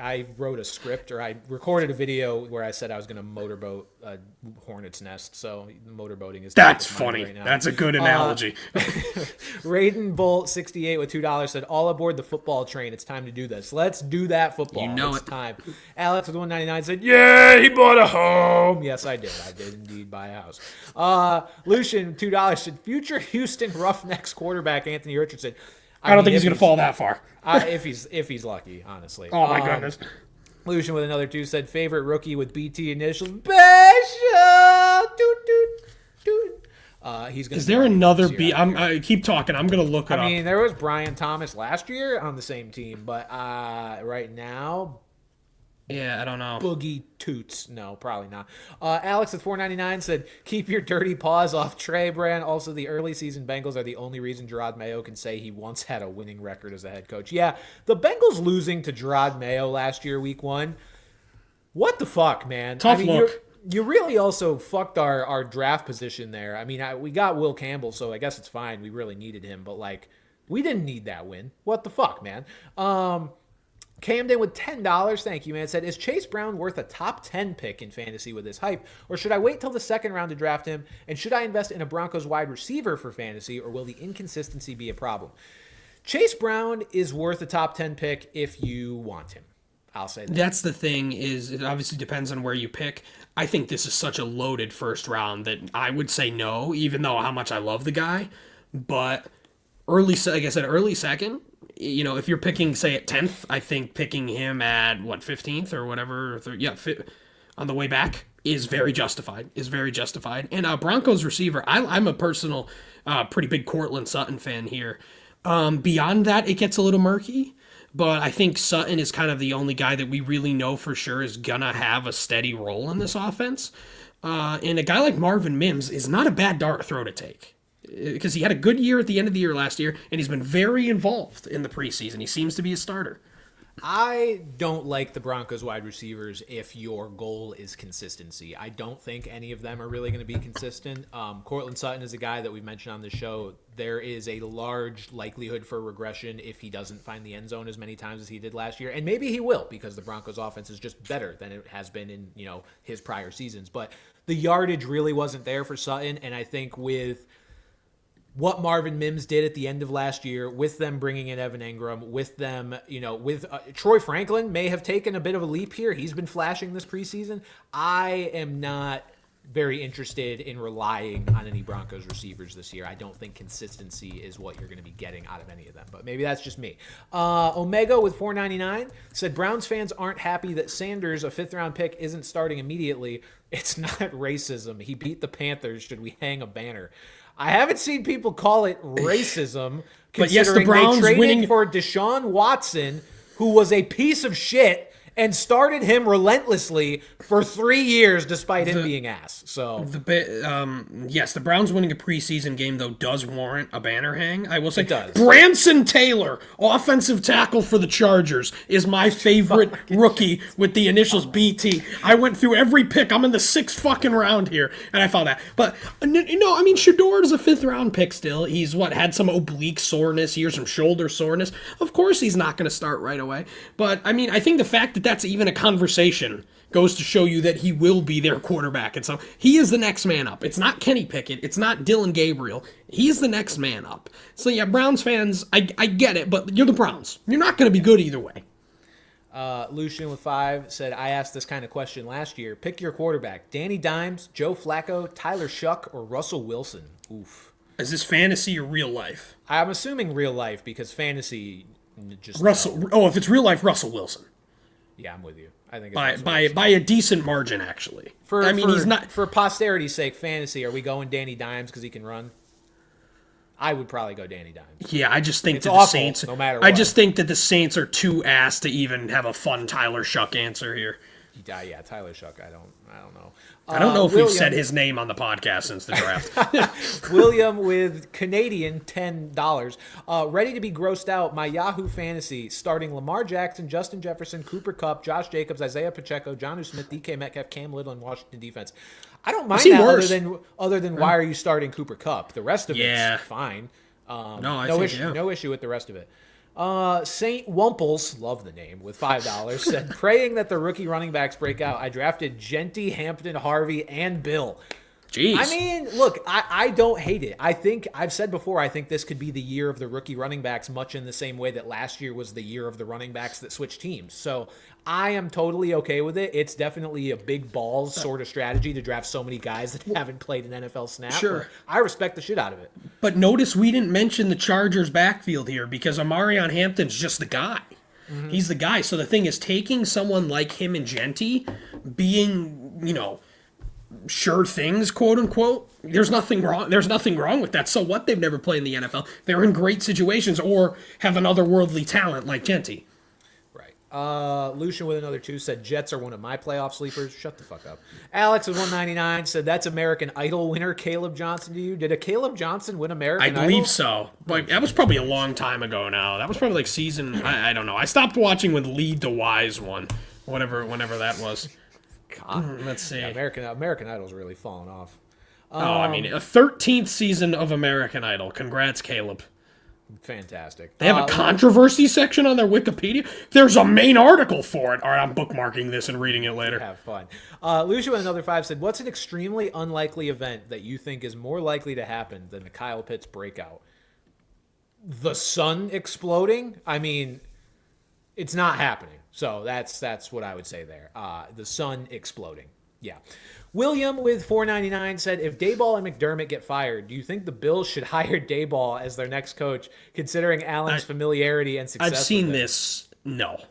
I wrote a script, or I recorded a video where I said I was going to motorboat a hornet's nest. So motorboating is that's funny. Right now. That's a good analogy. Raiden Bolt 68 with $2 said, "All aboard the football train. It's time to do this. Let's do that football. You know it's it. time." Alex with 199 said, "Yeah, he bought a home." Yes, I did. I did indeed buy a house. Lucian $2 said, "Future Houston Roughnecks quarterback Anthony Richardson." I don't think he's going to fall that far. if he's lucky, honestly. Oh my goodness. Lucian with another 2 said, "Favorite rookie with BT initials, Bishop." He's gonna. Is there another B? I keep talking. I'm gonna look it up. I mean, there was Brian Thomas last year on the same team, but right now, yeah, I don't know. Boogie Toots. No, probably not. Alex at 499 said, "Keep your dirty paws off Trey Brand." Also, the early season Bengals are the only reason Gerard Mayo can say he once had a winning record as a head coach. Yeah, the Bengals losing to Gerard Mayo last year, week 1. What the fuck, man? Tough look. You really also fucked our draft position there. I mean, we got Will Campbell, so I guess it's fine. We really needed him, but we didn't need that win. What the fuck, man? Camden with $10, thank you, man, said, "Is Chase Brown worth a top 10 pick in fantasy with this hype? Or should I wait till the second round to draft him? And should I invest in a Broncos wide receiver for fantasy, or will the inconsistency be a problem?" Chase Brown is worth a top 10 pick if you want him. I'll say that. That's the thing, is it obviously depends on where you pick. I think this is such a loaded first round that I would say no, even though how much I love the guy. But early second, if you're picking, say, at 10th, I think picking him at, 15th or whatever, on the way back is very justified, And Broncos receiver, I'm a personal, pretty big Courtland Sutton fan here. Beyond that, it gets a little murky. But I think Sutton is kind of the only guy that we really know for sure is going to have a steady role in this offense. And a guy like Marvin Mims is not a bad dart throw to take, because he had a good year at the end of the year last year, and he's been very involved in the preseason. He seems to be a starter. I don't like the Broncos wide receivers if your goal is consistency. I don't think any of them are really going to be consistent. Courtland Sutton is a guy that we've mentioned on the show. There is a large likelihood for regression if he doesn't find the end zone as many times as he did last year. And maybe he will, because the Broncos offense is just better than it has been in, his prior seasons. But the yardage really wasn't there for Sutton. And I think with what Marvin Mims did at the end of last year, with them bringing in Evan Engram, with them, with Troy Franklin may have taken a bit of a leap here. He's been flashing this preseason. I am not very interested in relying on any Broncos receivers this year. I don't think consistency is what you're going to be getting out of any of them, but maybe that's just me. Omega with $4.99 said, "Browns fans aren't happy that Sanders, a 5th-round pick, isn't starting immediately. It's not racism. He beat the Panthers. Should we hang a banner?" I haven't seen people call it racism, but yes, the considering Browns they traded winning for Deshaun Watson, who was a piece of shit, and started him relentlessly for 3 years despite him being ass. So yes, the Browns winning a preseason game, though, does warrant a banner hang. I will say, it does. Branson Taylor, offensive tackle for the Chargers, is my favorite rookie with the initials BT. I went through every pick. I'm in the 6th fucking round here, and I found that. But Shador is a 5th-round pick still. He's had some oblique soreness here, some shoulder soreness. Of course, he's not going to start right away. But I think the fact that that's even a conversation goes to show you that he will be their quarterback. And so he is the next man up. It's not Kenny Pickett. It's not Dylan Gabriel. He's the next man up. So yeah, Browns fans, I get it, but you're the Browns. You're not going to be good either way. Lucian with 5 said, "I asked this kind of question last year. Pick your quarterback. Danny Dimes, Joe Flacco, Tyler Shuck, or Russell Wilson." Oof. Is this fantasy or real life? I'm assuming real life, because fantasy just... if it's real life, Russell Wilson. Yeah, I'm with you. I think it's by a decent margin, actually. He's not, for posterity's sake. Fantasy, are we going Danny Dimes because he can run? I would probably go Danny Dimes. Yeah, I just think it's that awful, the Saints. No matter what. I just think that the Saints are too ass to even have a fun Tyler Shuck answer here. Yeah, Tyler Shuck. I don't know. I don't know if we've said his name on the podcast since the draft. William with Canadian $10. Ready to be grossed out. My Yahoo Fantasy starting Lamar Jackson, Justin Jefferson, Cooper Kupp, Josh Jacobs, Isaiah Pacheco, Jonnu Smith, DK Metcalf, Cam Little, and Washington defense. I don't mind that other than why are you starting Cooper Kupp? The rest of it's fine. No issue with the rest of it. Saint Wumples, love the name, with $5 said, praying that the rookie running backs break out. I drafted Genty, Hampton, Harvey, and Bill. Jeez. I mean, look, I don't hate it. I think I've said before, I think this could be the year of the rookie running backs, much in the same way that last year was the year of the running backs that switched teams. So I am totally okay with it. It's definitely a big balls sort of strategy to draft so many guys that haven't played an NFL snap. Sure. I respect the shit out of it. But notice we didn't mention the Chargers backfield here because Amarion Hampton's just the guy. Mm-hmm. He's the guy. So the thing is, taking someone like him and Genty, being, sure things, quote unquote, there's nothing wrong with that. So what? They've never played in the NFL. They're in great situations or have an otherworldly talent like Genty. Lucian with another 2 said Jets are one of my playoff sleepers. Shut the fuck up. Alex with 199 said that's American Idol winner Caleb Johnson to you. Did a Caleb Johnson win American Idol? I believe so. But that was probably a long time ago now. That was probably like season, I don't know. I stopped watching when Lead to Wise won. Whenever that was. God. Let's see. Yeah, American Idol's really fallen off. A 13th season of American Idol. Congrats, Caleb. Fantastic. They have a controversy section on their Wikipedia. There's a main article for it. All right, I'm bookmarking this and reading it later. Have fun. Lucia with another 5 said, what's an extremely unlikely event that you think is more likely to happen than the Kyle Pitts breakout? The sun exploding? I mean, it's not happening. So that's what I would say there. The sun exploding. Yeah. William with $4.99 said, if Dayball and McDermott get fired, do you think the Bills should hire Dayball as their next coach, considering Allen's familiarity and success? I've seen this. No.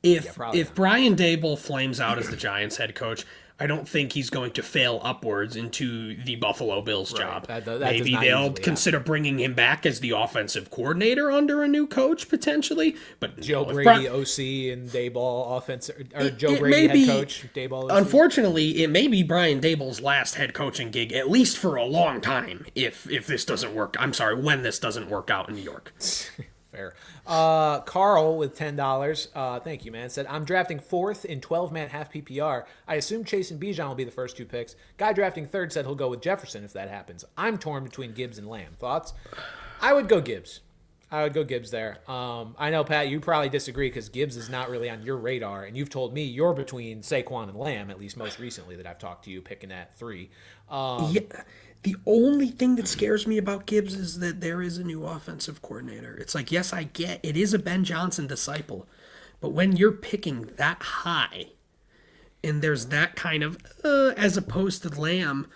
If Brian Daboll flames out as the Giants head coach, I don't think he's going to fail upwards into the Buffalo Bills job. Maybe they'll consider bringing him back as the offensive coordinator under a new coach, potentially. But Joe Brady, OC, and Daboll offensive, or Joe Brady head coach, Daboll OC. Unfortunately, it may be Brian Daboll's last head coaching gig, at least for a long time, if this doesn't work. I'm sorry, when this doesn't work out in New York. Fair. Carl with $10. Thank you, man. Said, I'm drafting 4th in 12-man half PPR. I assume Chase and Bijan will be the first 2 picks. Guy drafting 3rd said he'll go with Jefferson if that happens. I'm torn between Gibbs and Lamb. Thoughts? I would go Gibbs. There. I know, Pat, you probably disagree because Gibbs is not really on your radar, and you've told me you're between Saquon and Lamb, at least most recently that I've talked to you, picking at 3. Yeah. The only thing that scares me about Gibbs is that there is a new offensive coordinator. It's like, yes, I get it is a Ben Johnson disciple, but when you're picking that high and there's that kind of, as opposed to Lamb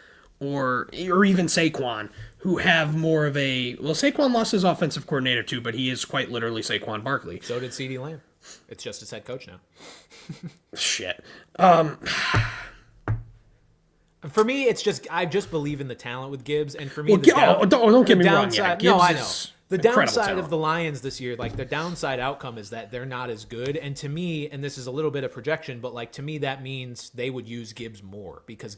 or even Saquon, who have more of a, well, Saquon lost his offensive coordinator too, but he is quite literally Saquon Barkley. So did CeeDee Lamb. It's just his head coach now. Shit. For me, it's just I just believe in the talent with Gibbs, and for me, don't get me wrong. Yeah, no, I know the downside of the Lions this year, like the downside outcome is that they're not as good. And to me, and this is a little bit of projection, but like to me, that means they would use Gibbs more because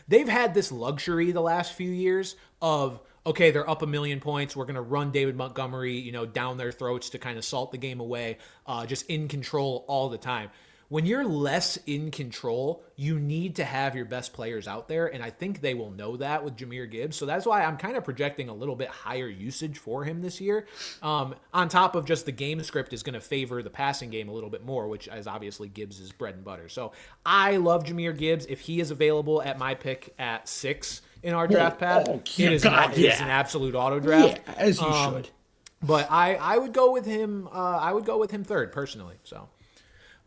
they've had this luxury the last few years of, okay, they're up 1 million points. We're going to run David Montgomery, down their throats to kind of salt the game away, just in control all the time. When you're less in control, you need to have your best players out there, and I think they will know that with Jahmyr Gibbs. So that's why I'm kind of projecting a little bit higher usage for him this year. On top of just the game script is going to favor the passing game a little bit more, which is obviously Gibbs' bread and butter. So I love Jahmyr Gibbs. If he is available at my pick at 6 in our draft path, it is an absolute auto draft. Yeah, as you should. But I would go with him. I would go with him 3rd personally. So.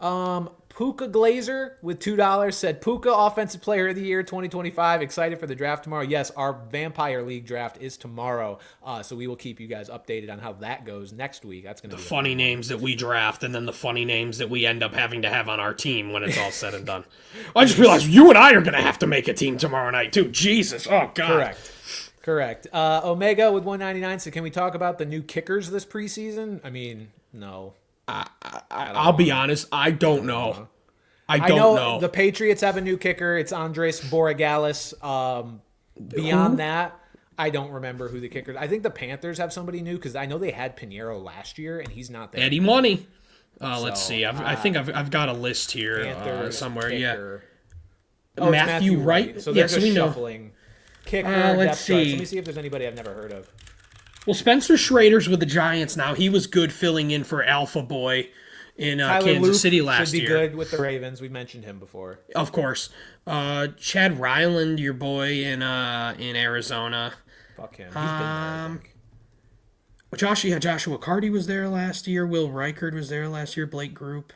Puka Glazer with $2 said, Puka Offensive Player of the Year 2025. Excited for the draft tomorrow. Yes, our Vampire League draft is tomorrow. So we will keep you guys updated on how that goes next week. That's going to be the funny names that we draft and then the funny names that we end up having to have on our team when it's all said and done. I just realized you and I are going to have to make a team tomorrow night too. Jesus. Oh, God. Correct. Omega with 199 said, can we talk about the new kickers this preseason? I mean, no. I'll be honest, I don't know. I don't know. The Patriots have a new kicker. It's Andres Borregales. Beyond that, I don't remember who the kicker is. I think the Panthers have somebody new because I know they had Pinheiro last year, and he's not there. Eddie Money. Let's see. I think I've got a list here somewhere. Kicker. Yeah. Oh, Matthew Wright. So they're just shuffling. Kicker, let's see. Let me see if there's anybody I've never heard of. Well, Spencer Schrader's with the Giants now. He was good filling in for Alpha Boy in Kansas City last year. Should be good with the Ravens. We mentioned him before. Of course. Chad Ryland, your boy in Arizona. Fuck him. He's been there, I think. Joshua Carty was there last year. Will Reichard was there last year. Blake Group.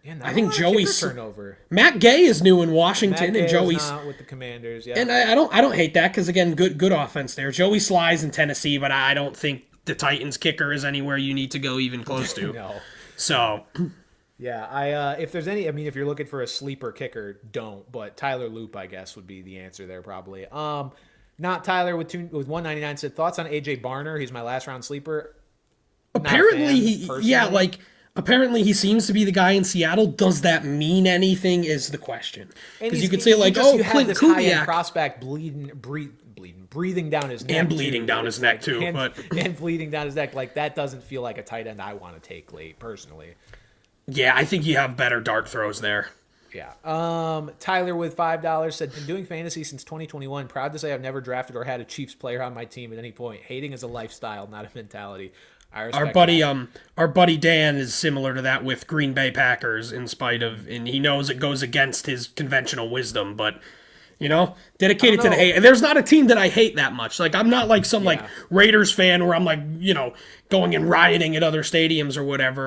Yeah, I think Joey's turnover. Matt Gay is new in Washington, and Joey's not with the Commanders. Yeah, and I don't hate that because again, good offense there. Joey Sly's in Tennessee, but I don't think the Titans kicker is anywhere you need to go even close to. No. So. Yeah, if there's any, I mean, if you're looking for a sleeper kicker, don't. But Tyler Loop, I guess, would be the answer there probably. Not Tyler with 199 said thoughts on AJ Barner. He's my last round sleeper. Apparently, apparently he seems to be the guy in Seattle. Does that mean anything? Is the question. Because you could say like, you Clint this Kubiak, prospect breathing down his neck, and bleeding down his neck too, and bleeding down his neck. Like that doesn't feel like a tight end I want to take late personally. Yeah, I think you have better dart throws there. Yeah. Tyler with $5 said, been doing fantasy since 2021. Proud to say I've never drafted or had a Chiefs player on my team at any point. Hating is a lifestyle, not a mentality. Our buddy Dan is similar to that with Green Bay Packers and he knows it goes against his conventional wisdom, but dedicated to the hate. And there's not a team that I hate that much. Like I'm not like some like Raiders fan where I'm like, going and rioting at other stadiums or whatever,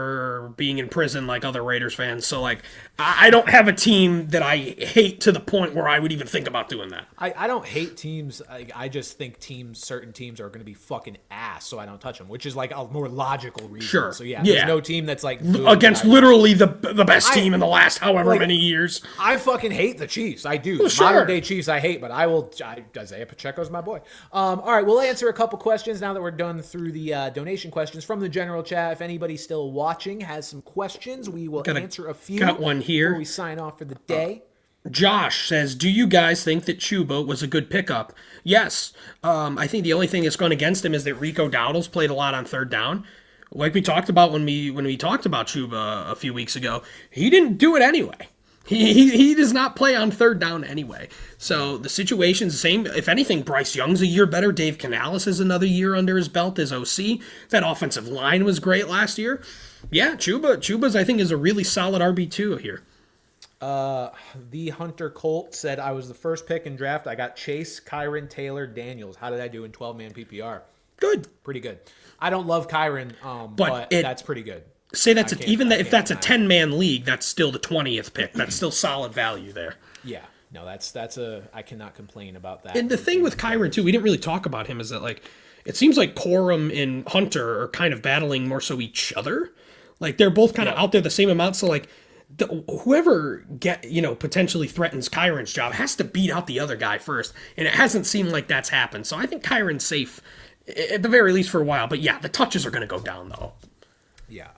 or being in prison like other Raiders fans. So like I don't have a team that I hate to the point where I would even think about doing that. I don't hate teams. I just think certain teams are going to be fucking ass, so I don't touch them, which is like a more logical reason. Sure. So there's no team that's like against literally the best team in the last however many years. I fucking hate the Chiefs. I do. Sure. Modern day Chiefs I hate, but Isaiah Pacheco's my boy. All right, we'll answer a couple questions now that we're done through the donation questions from the general chat. If anybody still watching has some questions, we will answer a few. Got one here. Before we sign off for the day. Josh says, do you guys think that Chuba was a good pickup? Yes. I think the only thing that's gone against him is that Rico Dowdle's played a lot on third down. Like we talked about when we talked about Chuba a few weeks ago, he didn't do it anyway. He does not play on third down anyway. So the situation's the same. If anything, Bryce Young's a year better. Dave Canales has another year under his belt as OC. That offensive line was great last year. Yeah, Chuba's I think is a really solid RB2 here. The Hunter Colt said, I was the first pick in draft. I got Chase, Kyron, Taylor, Daniels. How did I do in 12-man PPR? Good. Pretty good. I don't love Kyron, but that's pretty good. Say that's if that's a 10-man league, that's still the 20th pick. That's still solid value there. Yeah. No, I cannot complain about that. And the thing with Kyron, too, we didn't really talk about him, is that, like, it seems like Corum and Hunter are kind of battling more so each other. Like, they're both kind of out there the same amount, so, like, whoever potentially threatens Kyron's job has to beat out the other guy first, and it hasn't seemed like that's happened. So I think Kyron's safe at the very least for a while. But yeah, the touches are going to go down though. Yeah.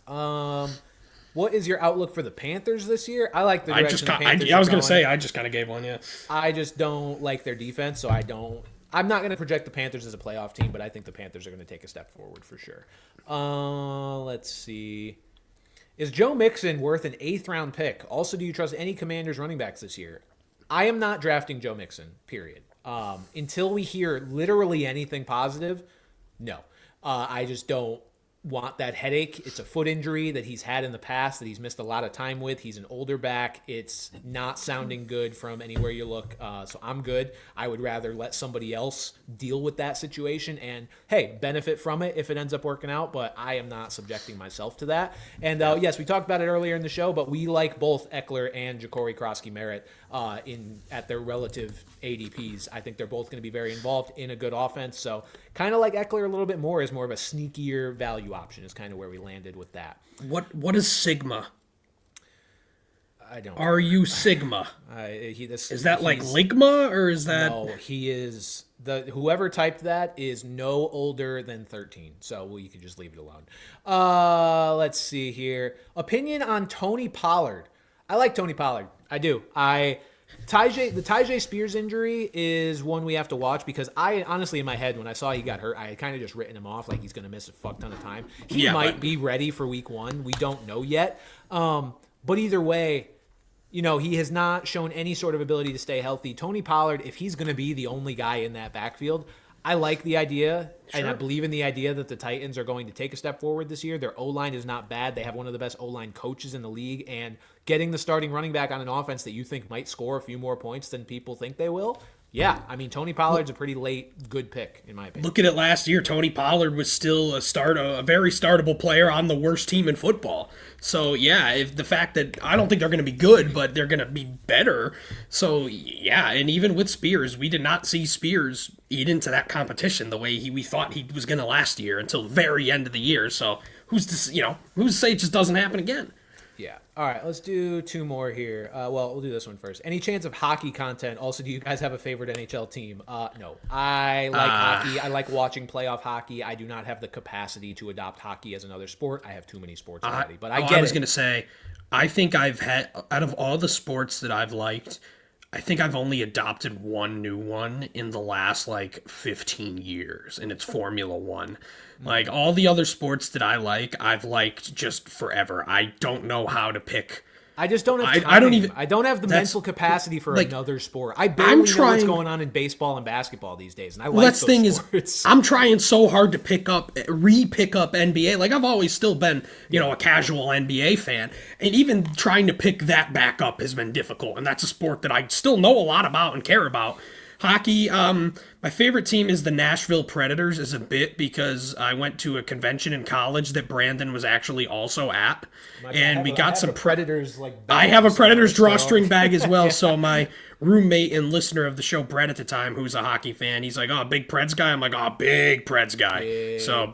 What is your outlook for the Panthers this year? I like the direction I was going to say I just kind of gave one. Yeah. I just don't like their defense, so I'm not going to project the Panthers as a playoff team, but I think the Panthers are going to take a step forward for sure. Let's see. Is Joe Mixon worth an 8th round pick? Also, do you trust any Commanders running backs this year? I am not drafting Joe Mixon, period. Until we hear literally anything positive, no. I just don't want that headache. It's a foot injury that he's had in the past that he's missed a lot of time with. He's an older back. It's not sounding good from anywhere you look. So I'm good. I would rather let somebody else deal with that situation and, hey, benefit from it if it ends up working out, but I am not subjecting myself to that. And yes, we talked about it earlier in the show, but we like both Eckler and Ja'Cory Croskey-Merritt at their relative ADPs. I think they're both going to be very involved in a good offense. So kind of like Eckler a little bit more is more of a sneakier value option is kind of where we landed with that. What is Sigma? I don't. Are you Sigma? Is that like Ligma or is that? No, he is whoever typed that is no older than 13. So you can just leave it alone. Let's see here. Opinion on Tony Pollard. I like Tony Pollard. I do. The Tyjae Spears injury is one we have to watch because I honestly, in my head, when I saw he got hurt, I had kind of just written him off like he's going to miss a fuck ton of time. He might be ready for week 1. We don't know yet. But either way, he has not shown any sort of ability to stay healthy. Tony Pollard, if he's going to be the only guy in that backfield, I like the idea, and I believe in the idea that the Titans are going to take a step forward this year. Their O-line is not bad. They have one of the best O-line coaches in the league, and getting the starting running back on an offense that you think might score a few more points than people think they will, yeah, I mean, Tony Pollard's a pretty late good pick, in my opinion. Look at it last year. Tony Pollard was still a very startable player on the worst team in football. So, yeah, if the fact that I don't think they're going to be good, but they're going to be better. So, yeah, and even with Spears, we did not see Spears eat into that competition the way we thought he was going to last year until the very end of the year. So, who's to say it just doesn't happen again? Yeah. All right, let's do 2 more here. We'll do this one first. Any chance of hockey content? Also, do you guys have a favorite NHL team? No. I like hockey. I like watching playoff hockey. I do not have the capacity to adopt hockey as another sport. I have too many sports already. But I was going to say, I think I've had, out of all the sports that I've liked, I think I've only adopted one new one in the last 15 years, and it's Formula One. Like all the other sports that I've liked just forever. I don't know how to pick. I just don't have time. I don't have the mental capacity for another sport. I barely know what's going on in baseball and basketball these days, and I like those sports. I'm trying so hard to pick up NBA. Like I've always still been, a casual NBA fan, and even trying to pick that back up has been difficult. And that's a sport that I still know a lot about and care about. Hockey, my favorite team is the Nashville Predators is a bit because I went to a convention in college that Brandon was actually also at. And we got some Predators I have a Predators drawstring bag as well. So my roommate and listener of the show, Brett at the time, who's a hockey fan, he's like, "Oh, big Preds guy." I'm like, "Oh, big Preds guy."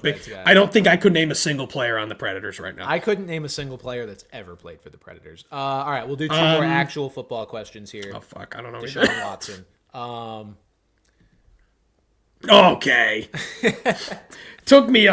Big guy. I don't think I could name a single player on the Predators right now. I couldn't name a single player that's ever played for the Predators. All right, we'll do 2 more actual football questions here. Oh fuck, I don't know. Deshaun Watson. Okay. took me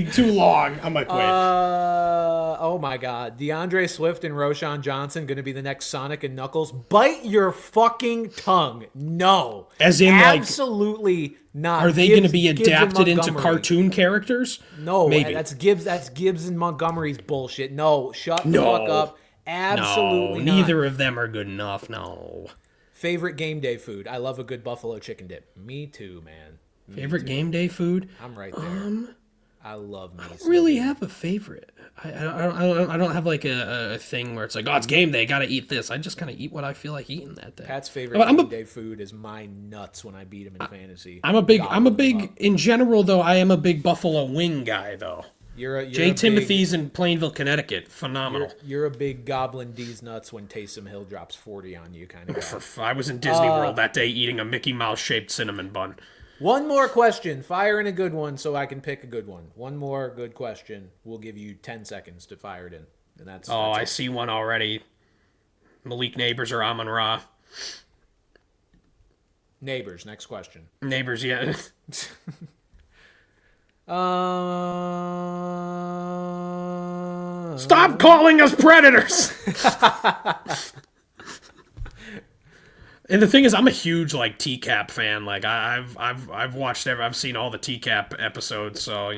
too long. I'm like, wait. Oh my God. DeAndre Swift and Roshan Johnson going to be the next Sonic and Knuckles? Bite your fucking tongue. No. As in, absolutely not. Are they going to be adapted into cartoon characters? No. Maybe. That's Gibbs and Montgomery's bullshit. No. Shut the fuck up. Absolutely not. Neither of them are good enough. No. Favorite game day food? I love a good buffalo chicken dip. Me too, man. Favorite game day food? I'm right there. I love me. I don't really have a favorite. I don't have a thing where it's like, oh, it's game day, gotta eat this. I just kind of eat what I feel like eating that day. Pat's favorite game day food is my nuts when I beat him in fantasy. I'm a big in general though. I am a big buffalo wing guy though. You're Jay Timothy's in Plainville, Connecticut. Phenomenal. You're a big Goblin D's nuts when Taysom Hill drops 40 on you kind of guy. I was in Disney World that day eating a Mickey Mouse shaped cinnamon bun. One more question. Fire in a good one so I can pick a good one. One more good question. We'll give you 10 seconds to fire it in. And that's I see one already. Malik Neighbors or Amon Ra. Neighbors. Next question. Neighbors, yeah. Stop calling us predators. And the thing is, I'm a huge TCAP fan. I've watched I've seen all the TCAP episodes, so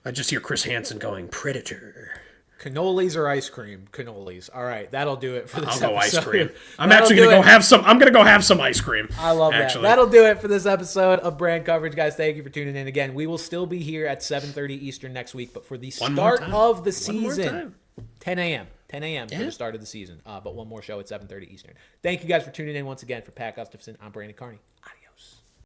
I just hear Chris Hansen going Predator. Cannolis or ice cream? Cannolis. All right, that'll do it for this episode. I'll go ice cream. I'm actually gonna go have some. I'm gonna go have some ice cream. I love that. That'll do it for this episode of Brand Coverage, guys. Thank you for tuning in again. We will still be here at 7:30 Eastern next week, but for the start of the season, 10 a.m. 10 a.m. for the start of the season. But one more show at 7:30 Eastern. Thank you guys for tuning in once again. For Pat Gustafson, I'm Brandon Carney. Adios.